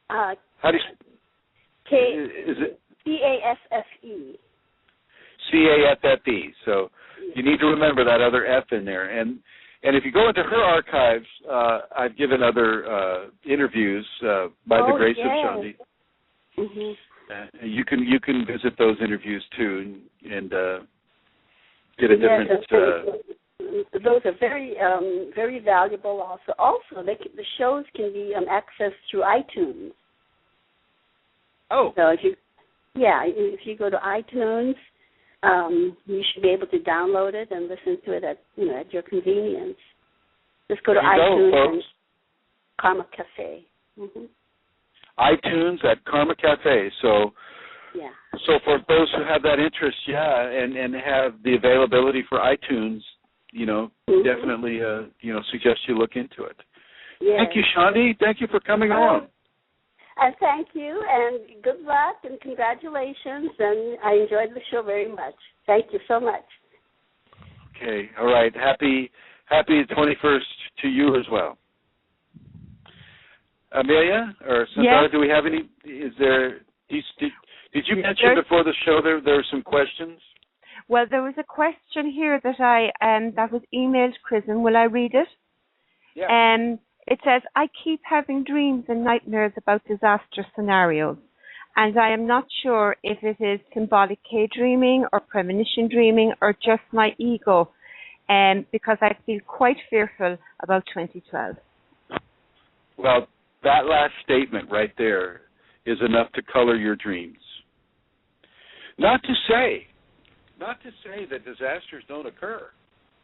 how do you? Is it CAFFE? CAFFE. So you need to remember that other F in there. And if you go into her archives, I've given other interviews by the grace of Shandi. Mm-hmm. You can visit those interviews too and get a different. Those are very very valuable. Also, the shows can be accessed through iTunes. Oh. So if you go to iTunes, you should be able to download it and listen to it at your convenience. Just go to iTunes and Karma Cafe. Mm-hmm. iTunes at Karma Cafe. So for those who have that interest, and have the availability for iTunes, definitely suggest you look into it. Yes. Thank you, Shandi. Thank you for coming on. And thank you, and good luck, and congratulations, and I enjoyed the show very much. Thank you so much. Okay, all right. Happy 21st to you as well. Amelia or Santara, yes. Do we have any? Is there? Did you mention before the show there were some questions? Well, there was a question here that that was emailed chrism. Will I read it? Yeah. It says, I keep having dreams and nightmares about disaster scenarios, and I am not sure if it is symbolic K-dreaming or premonition dreaming or just my ego, because I feel quite fearful about 2012. Well, that last statement right there is enough to color your dreams. Not to say that disasters don't occur.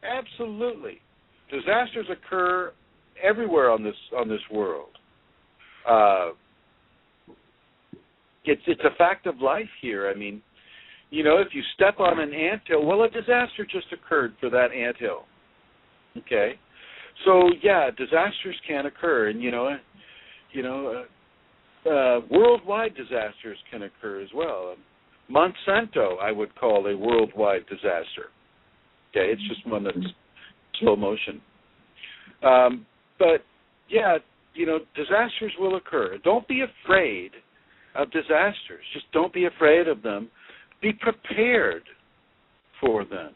Absolutely. Disasters occur everywhere on this world. It's a fact of life here. I mean, if you step on an anthill, well, a disaster just occurred for that anthill. Okay? So, yeah, disasters can occur. And, worldwide disasters can occur as well. Monsanto, I would call a worldwide disaster. Okay, it's just one that's slow motion. But, yeah, disasters will occur. Don't be afraid of disasters. Just don't be afraid of them. Be prepared for them.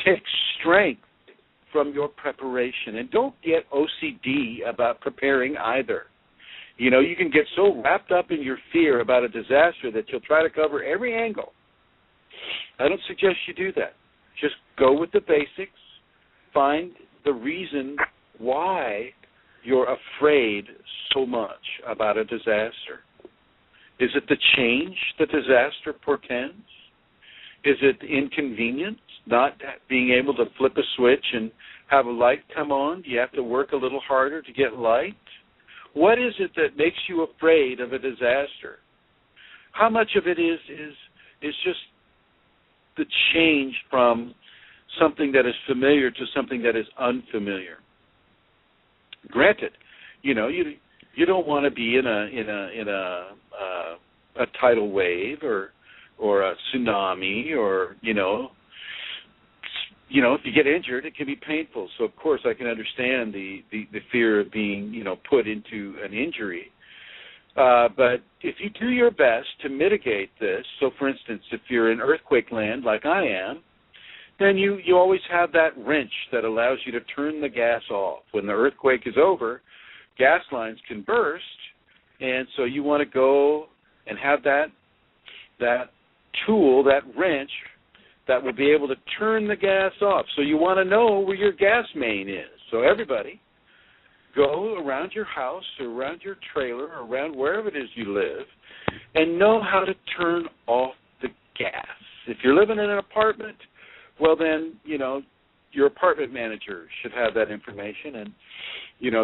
Take strength from your preparation. And don't get OCD about preparing either. You can get so wrapped up in your fear about a disaster that you'll try to cover every angle. I don't suggest you do that. Just go with the basics. Find the reason why you're afraid so much about a disaster. Is it the change the disaster portends? Is it inconvenience, not being able to flip a switch and have a light come on? Do you have to work a little harder to get light? What is it that makes you afraid of a disaster? How much of it is just the change from something that is familiar to something that is unfamiliar? Granted, you don't want to be in a tidal wave or a tsunami or if you get injured, it can be painful. So, of course, I can understand the fear of being, put into an injury. But if you do your best to mitigate this, so, for instance, if you're in earthquake land like I am, then you always have that wrench that allows you to turn the gas off. When the earthquake is over, gas lines can burst, and so you want to go and have that tool, that wrench, that will be able to turn the gas off. So you want to know where your gas main is. So everybody, go around your house or around your trailer or around wherever it is you live and know how to turn off the gas. If you're living in an apartment, well then, your apartment manager should have that information. And,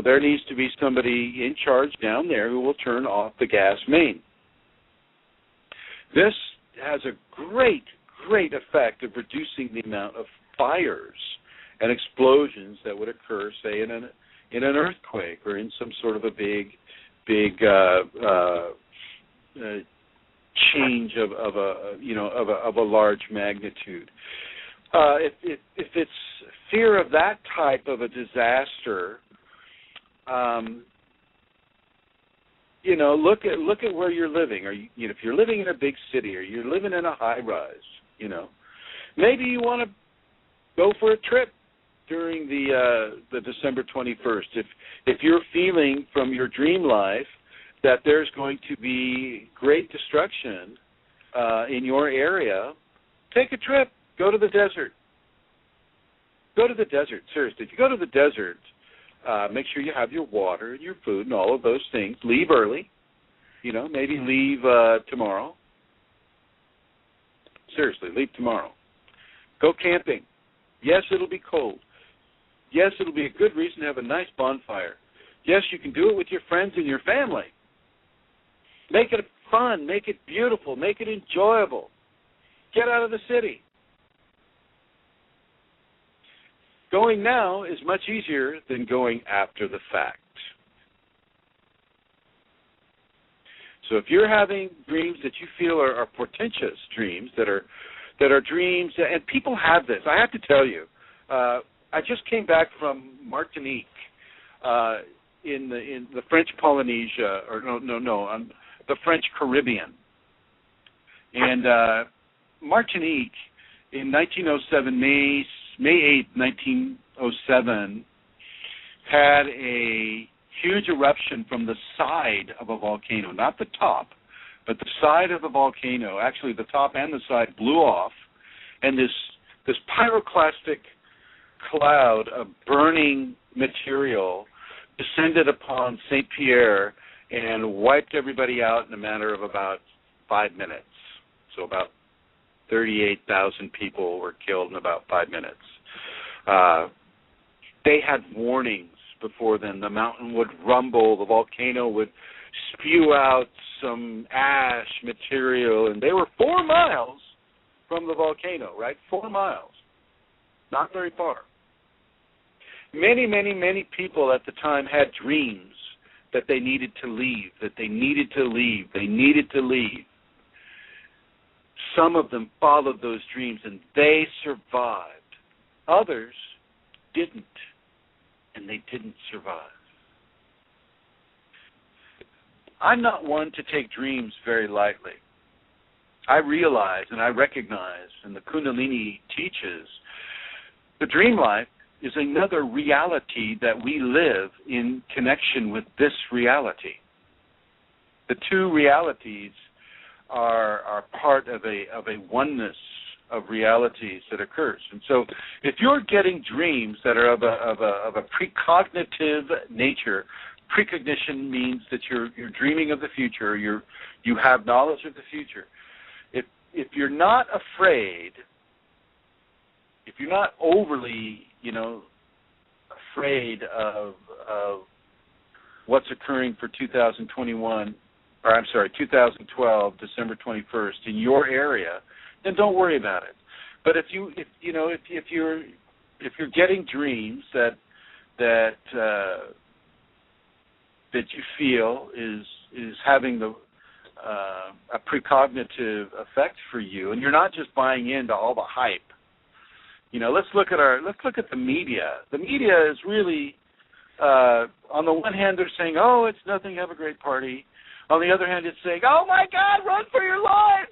there needs to be somebody in charge down there who will turn off the gas main. This has a great effect of reducing the amount of fires and explosions that would occur, say, in an earthquake or in some sort of a big change of a large magnitude. If it's fear of that type of a disaster, look at where you're living. Or if you're living in a big city or you're living in a high rise, maybe you want to go for a trip during the December 21st. If you're feeling from your dream life that there's going to be great destruction in your area, take a trip. Go to the desert. Go to the desert. Seriously, if you go to the desert, make sure you have your water and your food and all of those things. Leave early. Maybe leave tomorrow. Seriously, leave tomorrow. Go camping. Yes, it'll be cold. Yes, it'll be a good reason to have a nice bonfire. Yes, you can do it with your friends and your family. Make it fun. Make it beautiful. Make it enjoyable. Get out of the city. Going now is much easier than going after the fact. So if you're having dreams that you feel are portentous dreams, that are dreams, and people have this. I have to tell you, I just came back from Martinique in the French Polynesia, or the French Caribbean, and Martinique in 1907, May 8, 1907, had a huge eruption from the side of a volcano, not the top, but the side of the volcano. Actually, the top and the side blew off, and this pyroclastic cloud of burning material descended upon St. Pierre and wiped everybody out in a matter of about 5 minutes. So about 38,000 people were killed in about 5 minutes. They had warnings before then. The mountain would rumble, the volcano would spew out some ash material, and they were 4 miles from the volcano, right? 4 miles. Not very far. Many, many, many people at the time had dreams that they needed to leave, that they needed to leave, they needed to leave. Some of them followed those dreams, and they survived. Others didn't, and they didn't survive. I'm not one to take dreams very lightly. I realize and I recognize, and the Kundalini teaches, the dream life is another reality that we live in connection with this reality. The two realities are part of a oneness of realities that occurs. And so if you're getting dreams that are of a precognitive nature, precognition means that you're dreaming of the future, you have knowledge of the future. If you're not afraid, if you're not overly, afraid of what's occurring for 2012, December 21st in your area, then don't worry about it. But if you're getting dreams that you feel is having a precognitive effect for you, and you're not just buying into all the hype. Let's look at the media. The media is really, on the one hand, they're saying, "Oh, it's nothing. Have a great party." On the other hand, it's saying, "Oh my God, run for your lives!"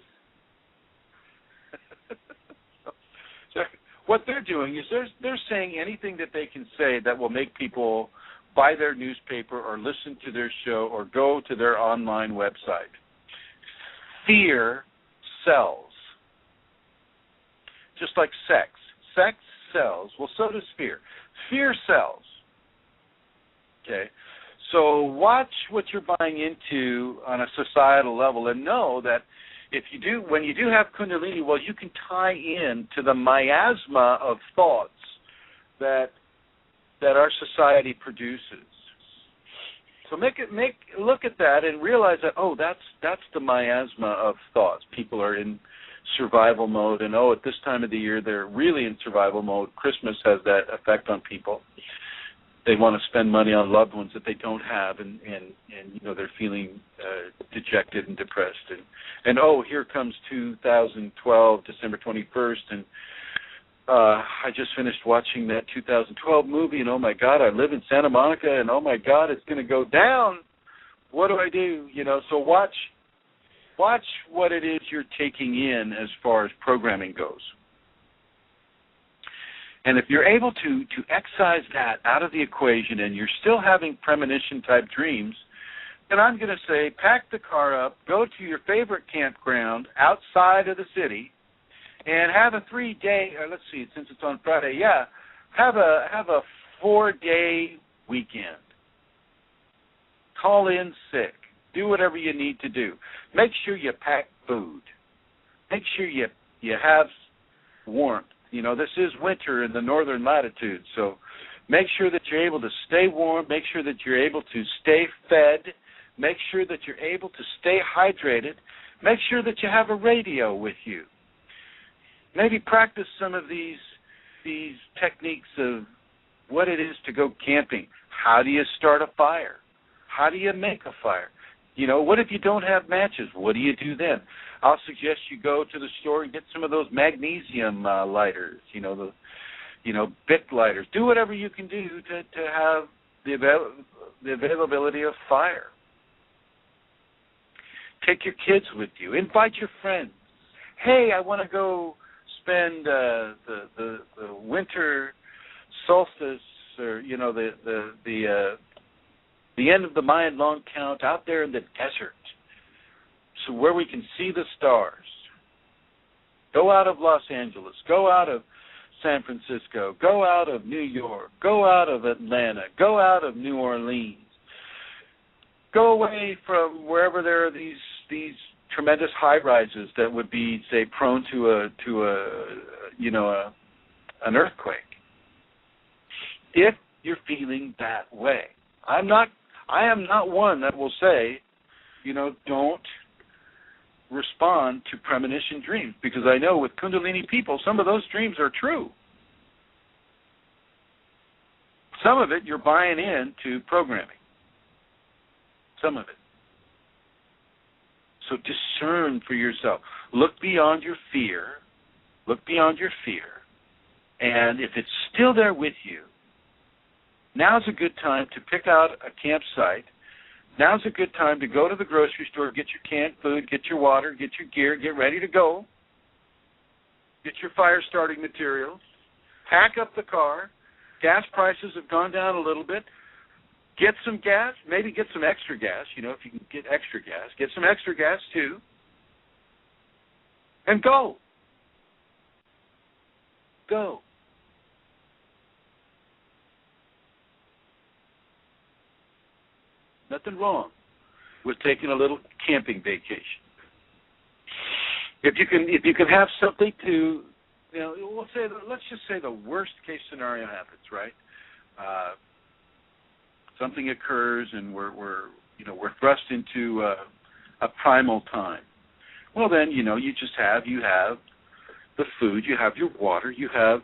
So what they're doing is they're saying anything that they can say that will make people buy their newspaper or listen to their show or go to their online website. Fear sells. Just like sex. Sex sells. Well, so does fear. Fear sells. Okay? So watch what you're buying into on a societal level and know that when you do have Kundalini, well, you can tie in to the miasma of thoughts that our society produces. So look at that and realize that, that's the miasma of thoughts. People are in survival mode, and at this time of the year they're really in survival mode. Christmas has that effect on people. They want to spend money on loved ones that they don't have, and they're feeling dejected and depressed. And here comes 2012, December 21st, and I just finished watching that 2012 movie, and oh my God, I live in Santa Monica, and oh my God, it's going to go down. What do I do? So watch what it is you're taking in as far as programming goes. And if you're able to excise that out of the equation and you're still having premonition-type dreams, then I'm going to say pack the car up, go to your favorite campground outside of the city, and have a 3-day, or let's see, since it's on Friday, have a 4-day weekend. Call in sick. Do whatever you need to do. Make sure you pack food. Make sure you have warmth. This is winter in the northern latitudes, so make sure that you're able to stay warm. Make sure that you're able to stay fed. Make sure that you're able to stay hydrated. Make sure that you have a radio with you. Maybe practice some of these techniques of what it is to go camping. How do you start a fire? How do you make a fire? What if you don't have matches? What do you do then? I'll suggest you go to the store and get some of those magnesium lighters, the Bic lighters. Do whatever you can do to have the availability of fire. Take your kids with you. Invite your friends. Hey, I want to go spend the winter solstice, or the end of the Mayan long count out there in the desert, so where we can see the stars. Go out of Los Angeles. Go out of San Francisco. Go out of New York. Go out of Atlanta. Go out of New Orleans. Go away from wherever there are these tremendous high rises that would be, say, prone to an earthquake. If you're feeling that way, I am not one that will say, don't respond to premonition dreams, because I know with Kundalini people, some of those dreams are true. Some of it you're buying into programming. Some of it. So discern for yourself. Look beyond your fear. And if it's still there with you, now's a good time to pick out a campsite. Now's a good time to go to the grocery store, get your canned food, get your water, get your gear, get ready to go. Get your fire starting materials. Pack up the car. Gas prices have gone down a little bit. Get some gas, maybe get some extra gas, if you can get extra gas. Get some extra gas, too. And go. Go. Nothing wrong with taking a little camping vacation. If you can have something to, let's just say the worst case scenario happens, right? Something occurs and we're thrust into a primal time. Well, then you have the food, you have your water, you have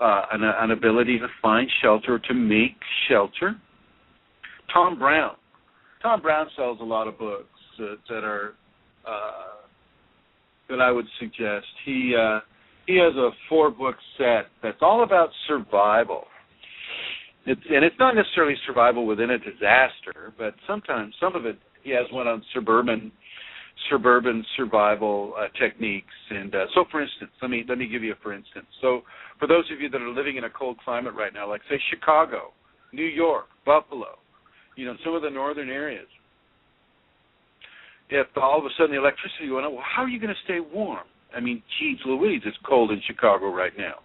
an ability to find shelter, to make shelter. Tom Brown sells a lot of books that are that I would suggest. He has a 4-book set that's all about survival. It's not necessarily survival within a disaster, but sometimes some of it. He has one on suburban survival techniques. And so, for instance, let me give you a for instance. So, for those of you that are living in a cold climate right now, like say Chicago, New York, Buffalo, some of the northern areas. If all of a sudden the electricity went out, well, how are you going to stay warm? I mean, geez Louise, it's cold in Chicago right now.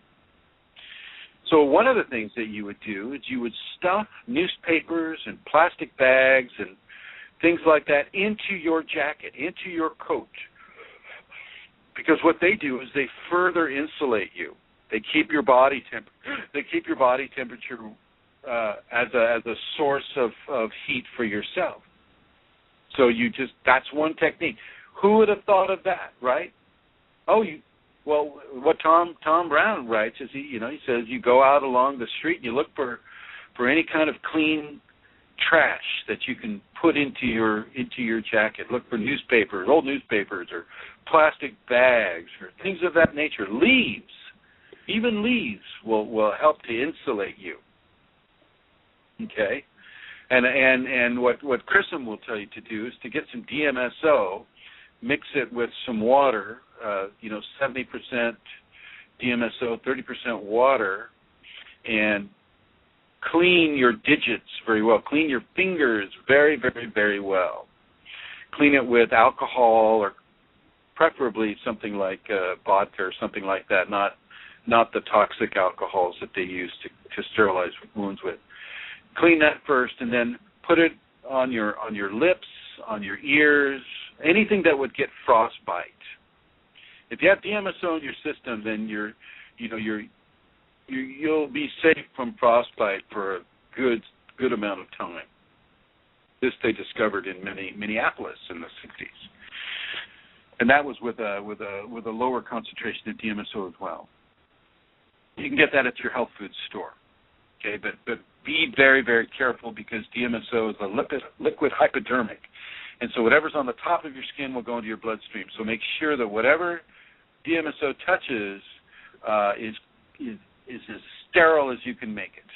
So one of the things that you would do is you would stuff newspapers and plastic bags and things like that into your jacket, into your coat. Because what they do is they further insulate you. They keep your body temperature as a source of heat for yourself. So that's one technique. Who would have thought of that, right? Well, what Tom Brown writes is he says you go out along the street and you look for any kind of clean trash that you can put into your jacket. Look for newspapers, old newspapers, or plastic bags, or things of that nature. Even leaves will help to insulate you. Okay, and what chrism will tell you to do is to get some DMSO, mix it with some water. 70% DMSO, 30% water, and clean your digits very well. Clean your fingers very, very, very well. Clean it with alcohol, or preferably something like vodka or something like that, not the toxic alcohols that they use to sterilize wounds with. Clean that first, and then put it on your lips, on your ears, anything that would get frostbite. If you have DMSO in your system, then you'll be safe from frostbite for a good amount of time. This they discovered in Minneapolis in the 60s, and that was with a lower concentration of DMSO as well. You can get that at your health food store. Okay, but be very, very careful, because DMSO is a liquid hypodermic, and so whatever's on the top of your skin will go into your bloodstream. So make sure that whatever DMSO touches is as sterile as you can make it.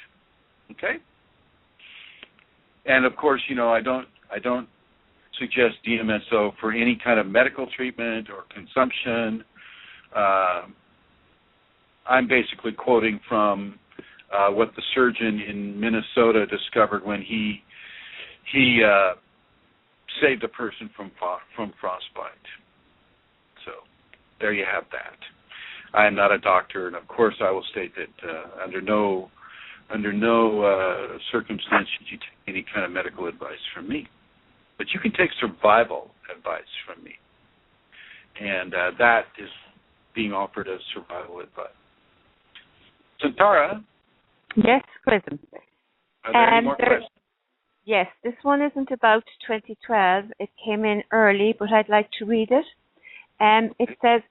Okay? And of course, I don't suggest DMSO for any kind of medical treatment or consumption. I'm basically quoting from what the surgeon in Minnesota discovered when he saved a person from frostbite. So there you have that. I am not a doctor, and of course I will state that under no circumstance should you take any kind of medical advice from me. But you can take survival advice from me. And that is being offered as survival advice. Santara? Yes, chrism. Are there any more questions? Yes, this one isn't about 2012. It came in early, but I'd like to read it. It says,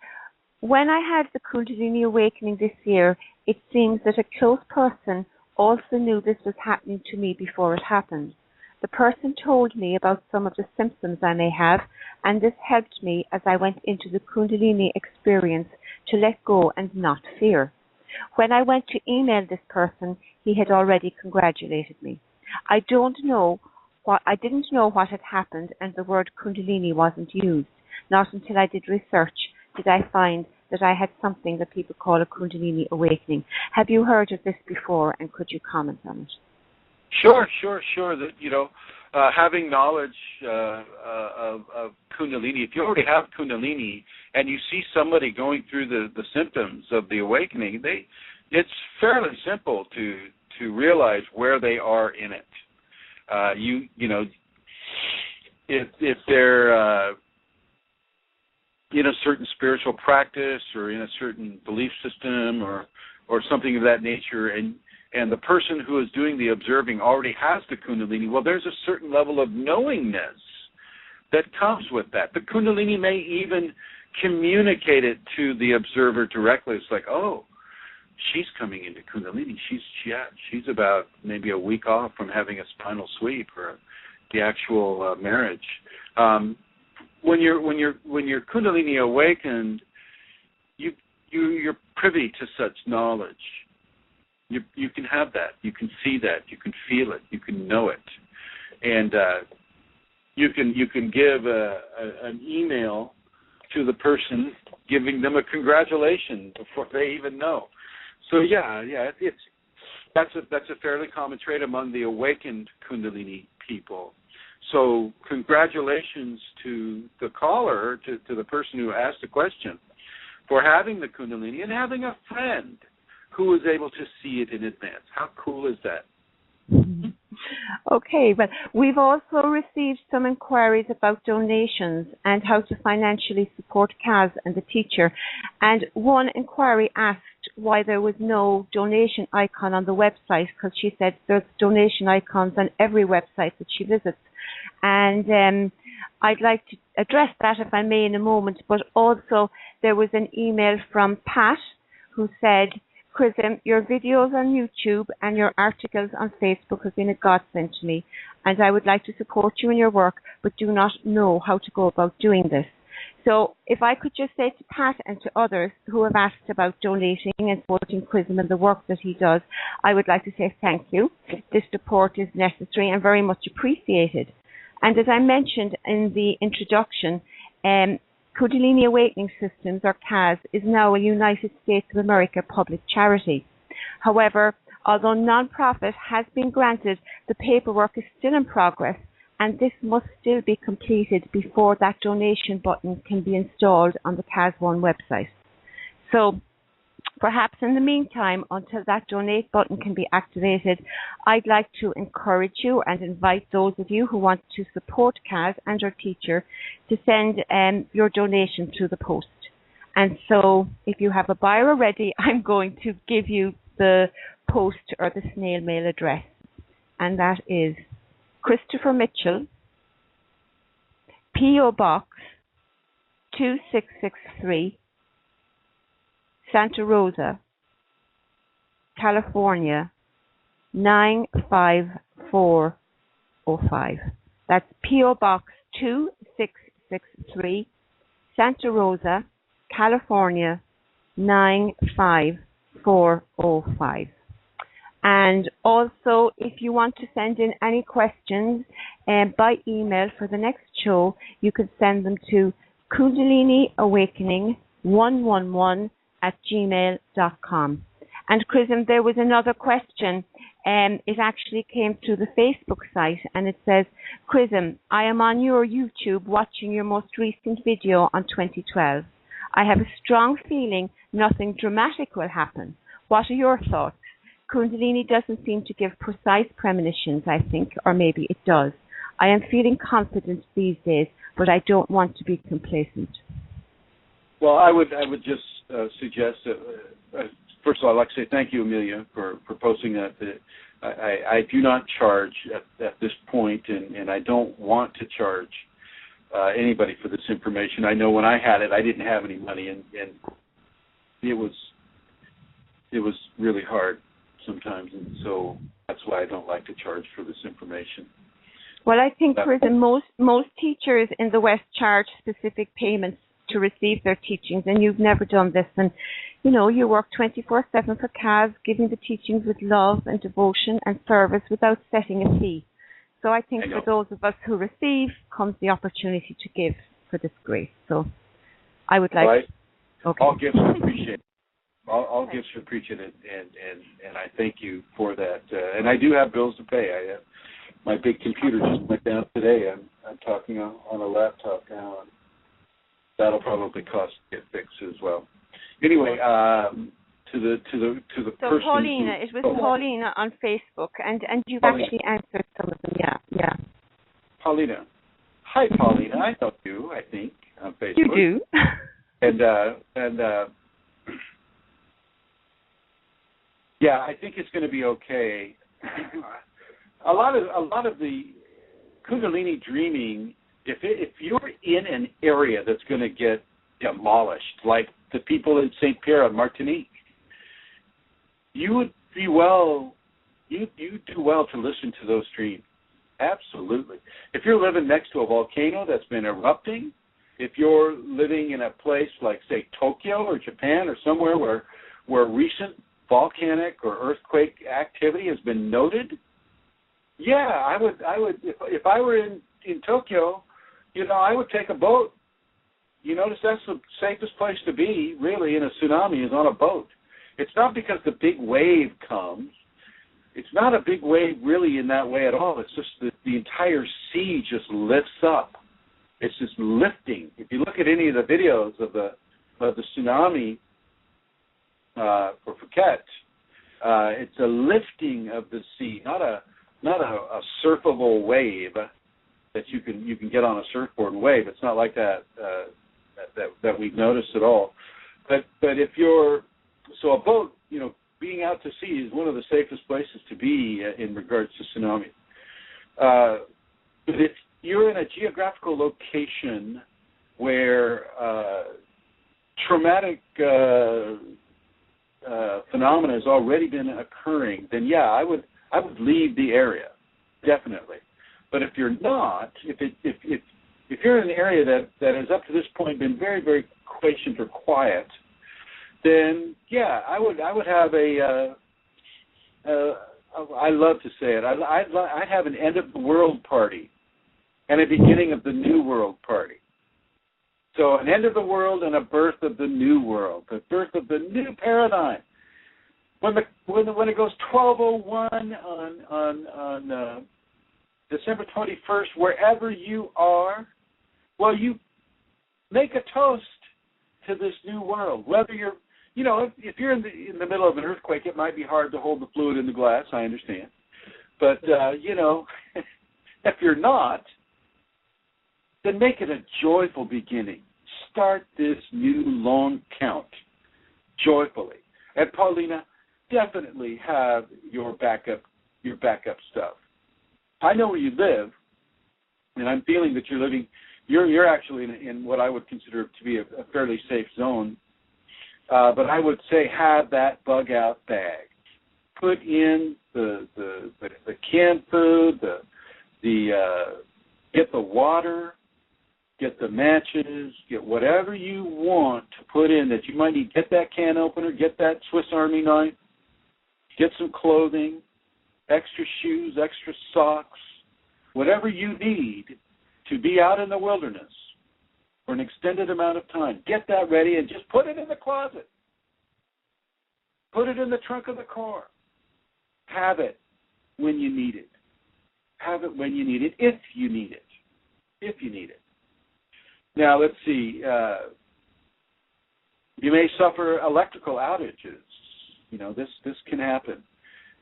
when I had the Kundalini awakening this year, it seems that a close person also knew this was happening to me before it happened. The person told me about some of the symptoms I may have, and this helped me as I went into the Kundalini experience to let go and not fear. When I went to email this person, he had already congratulated me. I didn't know what had happened, and the word Kundalini wasn't used. Not until I did research did I find that I had something that people call a Kundalini awakening. Have you heard of this before, and could you comment on it? Sure. That, having knowledge of Kundalini, if you already have Kundalini and you see somebody going through the symptoms of the awakening, it's fairly simple to realize where they are in it. If they're in a certain spiritual practice or in a certain belief system or something of that nature, and the person who is doing the observing already has the Kundalini, well, there's a certain level of knowingness that comes with that. The Kundalini may even communicate it to the observer directly. It's like, oh, she's coming into Kundalini. She's about maybe a week off from having a spinal sweep or the actual marriage. When you're Kundalini awakened, you're privy to such knowledge. You can have that. You can see that. You can feel it. You can know it, and you can give an email to the person, giving them a congratulation before they even know. So that's a fairly common trait among the awakened Kundalini people. So congratulations to the caller, to the person who asked the question, for having the Kundalini and having a friend who is able to see it in advance. How cool is that? Okay, well, we've also received some inquiries about donations and how to financially support Kaz and the teacher. And one inquiry asked why there was no donation icon on the website, because she said there's donation icons on every website that she visits. And I'd like to address that, if I may, in a moment. But also there was an email from Pat who said, chrism, your videos on YouTube and your articles on Facebook have been a godsend to me, and I would like to support you in your work, but do not know how to go about doing this. So if I could just say to Pat and to others who have asked about donating and supporting chrism and the work that he does, I would like to say thank you. This support is necessary and very much appreciated. And as I mentioned in the introduction, Kundalini Awakening Systems, or CAS, is now a United States of America public charity. However, although non-profit has been granted, the paperwork is still in progress, and this must still be completed before that donation button can be installed on the CAS One website. So perhaps in the meantime, until that donate button can be activated, I'd like to encourage you and invite those of you who want to support Kaz and her teacher to send your donation through the post. And so if you have a buyer ready, I'm going to give you the post or the snail mail address. And that is Christopher Mitchell, P.O. Box 2663, Santa Rosa, California, 95405. That's P.O. Box 2663, Santa Rosa, California, 95405. And also, if you want to send in any questions by email for the next show, you can send them to kundaliniawakening111@gmail.com. And chrism, there was another question. It actually came through the Facebook site, and it says, chrism, I am on your YouTube watching your most recent video on 2012. I have a strong feeling nothing dramatic will happen. What are your thoughts? Kundalini doesn't seem to give precise premonitions, I think, or maybe it does. I am feeling confident these days, but I don't want to be complacent. Well, I would just suggest that, first of all, I'd like to say thank you, Amelia, for posting that. I do not charge at this point, and I don't want to charge anybody for this information. I know when I had it, I didn't have any money, and it was really hard sometimes, and so that's why I don't like to charge for this information. Well, I think most teachers in the West charge specific payments to receive their teachings, and you've never done this. And, you work 24/7 for CAS, giving the teachings with love and devotion and service without setting a fee. So I think for those of us who receive comes the opportunity to give for this grace. So I would like... Right. Okay. All gifts are appreciated. All gifts are appreciated, and I thank you for that. And I do have bills to pay. My big computer just went down today. I'm talking on a laptop now, and that'll probably cost to get fixed as well. Anyway, to the so person. Paulina, it was Paulina on Facebook, and you've actually answered some of them. Yeah. Paulina, hi Paulina. I know you. I think on Facebook. You do. And yeah, I think it's going to be okay. A lot of the Kundalini dreaming, if you're in an area that's going to get demolished, like the people in St. Pierre and Martinique, you would be well. You do well to listen to those dreams. Absolutely. If you're living next to a volcano that's been erupting, if you're living in a place like, say, Tokyo or Japan or somewhere where recent volcanic or earthquake activity has been noted, yeah, I would if I were in Tokyo, I would take a boat. You notice that's the safest place to be, really, in a tsunami is on a boat. It's not because the big wave comes. It's not a big wave really in that way at all. It's just that the entire sea just lifts up. It's just lifting. If you look at any of the videos of the tsunami for Phuket, it's a lifting of the sea, not a surfable wave that you can get on a surfboard and wave. It's not like that we've noticed at all. But if you're a boat, being out to sea is one of the safest places to be in regards to tsunami. But if you're in a geographical location where traumatic phenomena has already been occurring, then yeah, I would leave the area, definitely. But if you're not, if you're in an area that has up to this point been very, very quiescent or quiet, then yeah, I would have I love to say it. I'd have an end of the world party and a beginning of the new world party. So an end of the world and a birth of the new world, the birth of the new paradigm. When it goes 12:01 on December 21st, wherever you are, well, you make a toast to this new world. Whether you're, if you're in the middle of an earthquake, it might be hard to hold the fluid in the glass. I understand, but if you're not, then make it a joyful beginning. Start this new long count joyfully. And Paulina, definitely have your backup stuff. I know where you live, and I'm feeling that you're living. You're actually in what I would consider to be a fairly safe zone. But I would say have that bug out bag. Put in the canned food, get the water, get the matches, get whatever you want to put in that you might need. Get that can opener, get that Swiss Army knife, get some clothing, extra shoes, extra socks, whatever you need to be out in the wilderness for an extended amount of time. Get that ready and just put it in the closet. Put it in the trunk of the car. Have it when you need it. Have it when you need it, if you need it. If you need it. Now, let's see. You may suffer electrical outages. This can happen.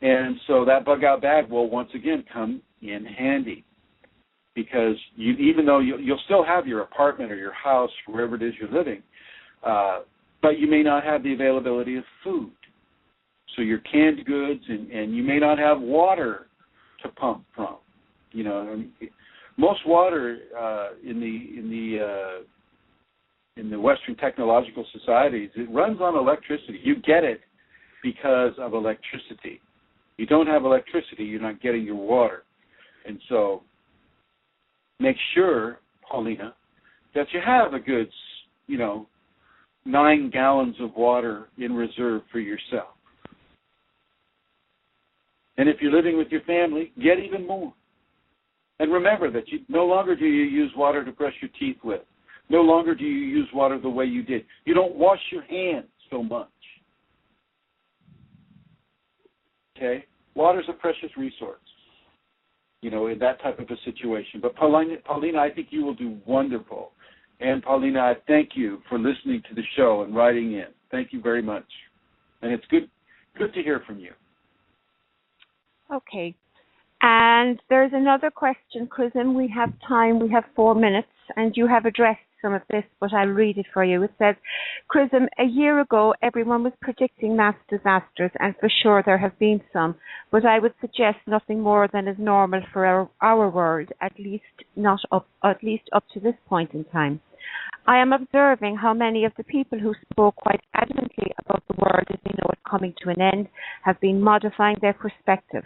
And so that bug-out bag will once again come in handy because even though you'll still have your apartment or your house, wherever it is you're living, But you may not have the availability of food. So your canned goods, and you may not have water to pump from. You know, most water in the Western technological societies, it runs on electricity. You get it because of electricity. You don't have electricity, you're not getting your water. And so make sure, Paulina, that you have a good, 9 gallons of water in reserve for yourself. And if you're living with your family, get even more. And remember that no longer do you use water to brush your teeth with. No longer do you use water the way you did. You don't wash your hands so much. Okay? Water's a precious resource, in that type of a situation. But Paulina, I think you will do wonderful. And Paulina, I thank you for listening to the show and writing in. Thank you very much. And it's good to hear from you. Okay. And there's another question, chrism. We have time. We have 4 minutes, and you have addressed some of this, but I'll read it for you. It says, chrism, a year ago, everyone was predicting mass disasters, and for sure there have been some, but I would suggest nothing more than is normal for our world, at least up to this point in time. I am observing how many of the people who spoke quite adamantly about the world as we know it coming to an end have been modifying their perspective,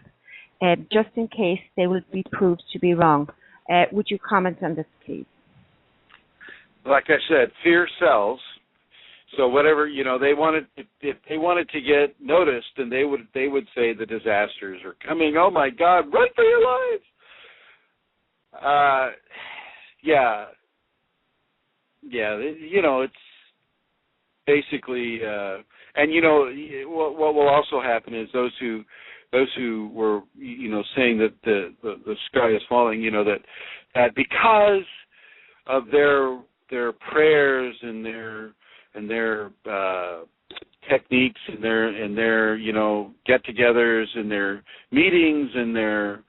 just in case they will be proved to be wrong. Would you comment on this, please? Like I said, fear sells. So whatever, they wanted, if they wanted to get noticed, then they would say the disasters are coming. Oh my God, run for your lives! It's basically, and what will also happen is those who were, saying that the sky is falling, that because of their prayers and their techniques and their get-togethers and their meetings and their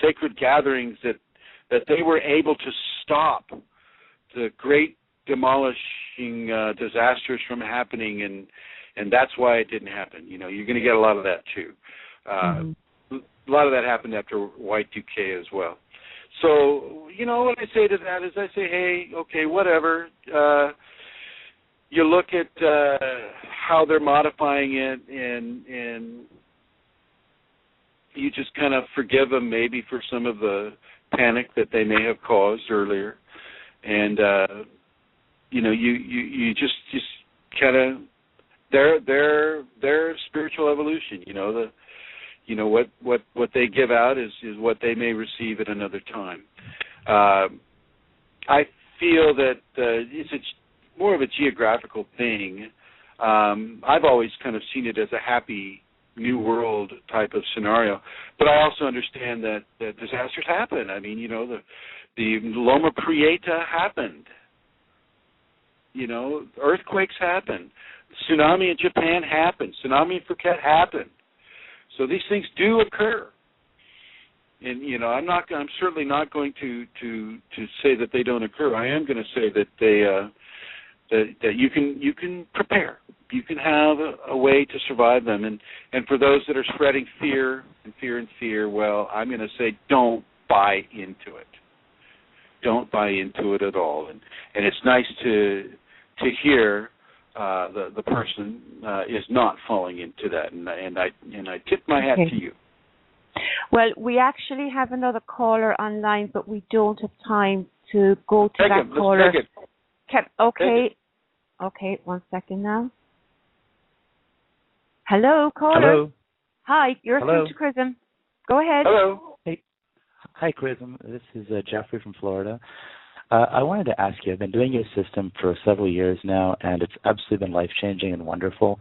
sacred gatherings that they were able to stop the great demolishing disasters from happening, and that's why it didn't happen. You're going to get a lot of that too. A lot of that happened after Y2K as well. So, what I say to that is I say, hey, okay, whatever. You look at how they're modifying it, and you just kind of forgive them maybe for some of the panic that they may have caused earlier. And, you just kind of, their spiritual evolution, what they give out is what they may receive at another time. I feel that it's more of a geographical thing. I've always kind of seen it as a happy new world type of scenario, but I also understand that disasters happen. I mean, the Loma Prieta happened. Earthquakes happen. Tsunami in Japan happened. Tsunami in Phuket happened. So these things do occur, and I'm certainly not going to say that they don't occur. I am going to say that that you can prepare. You can have a way to survive them, and for those that are spreading fear, well, I'm going to say don't buy into it. Don't buy into it at all, and it's nice to hear. The person is not falling into that, and I tip my hat to you. Well, we actually have another caller online, but we don't have time to go to that caller. Let's take it. Okay. Okay, 1 second now. Hello, caller. Hello. Hi, you're Hello. through to chrism. Go ahead. Hello. Hey. Hi, chrism. This is Jeffrey from Florida. I wanted to ask you, I've been doing your system for several years now, and it's absolutely been life-changing and wonderful.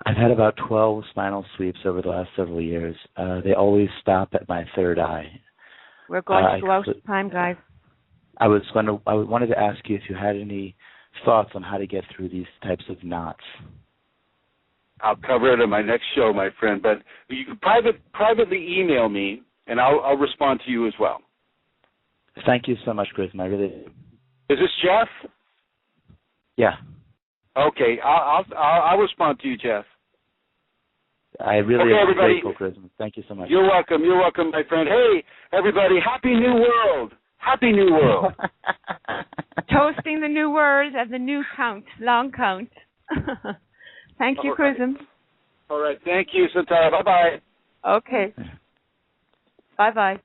I've had about 12 spinal sweeps over the last several years. They always stop at my third eye. We're going to go out of time, guys. I wanted to ask you if you had any thoughts on how to get through these types of knots. I'll cover it in my next show, my friend, but you can privately email me, and I'll respond to you as well. Thank you so much, Chris. I really. Is this Jeff? Yeah. Okay, I'll respond to you, Jeff. I really am everybody. grateful, chrism. Thank you so much. You're welcome, my friend. Hey, everybody, Happy New World. Happy New World. Toasting the new world and the new count, long count. Thank you, chrism. All right, thank you, Santara. Bye-bye. Okay. Bye-bye.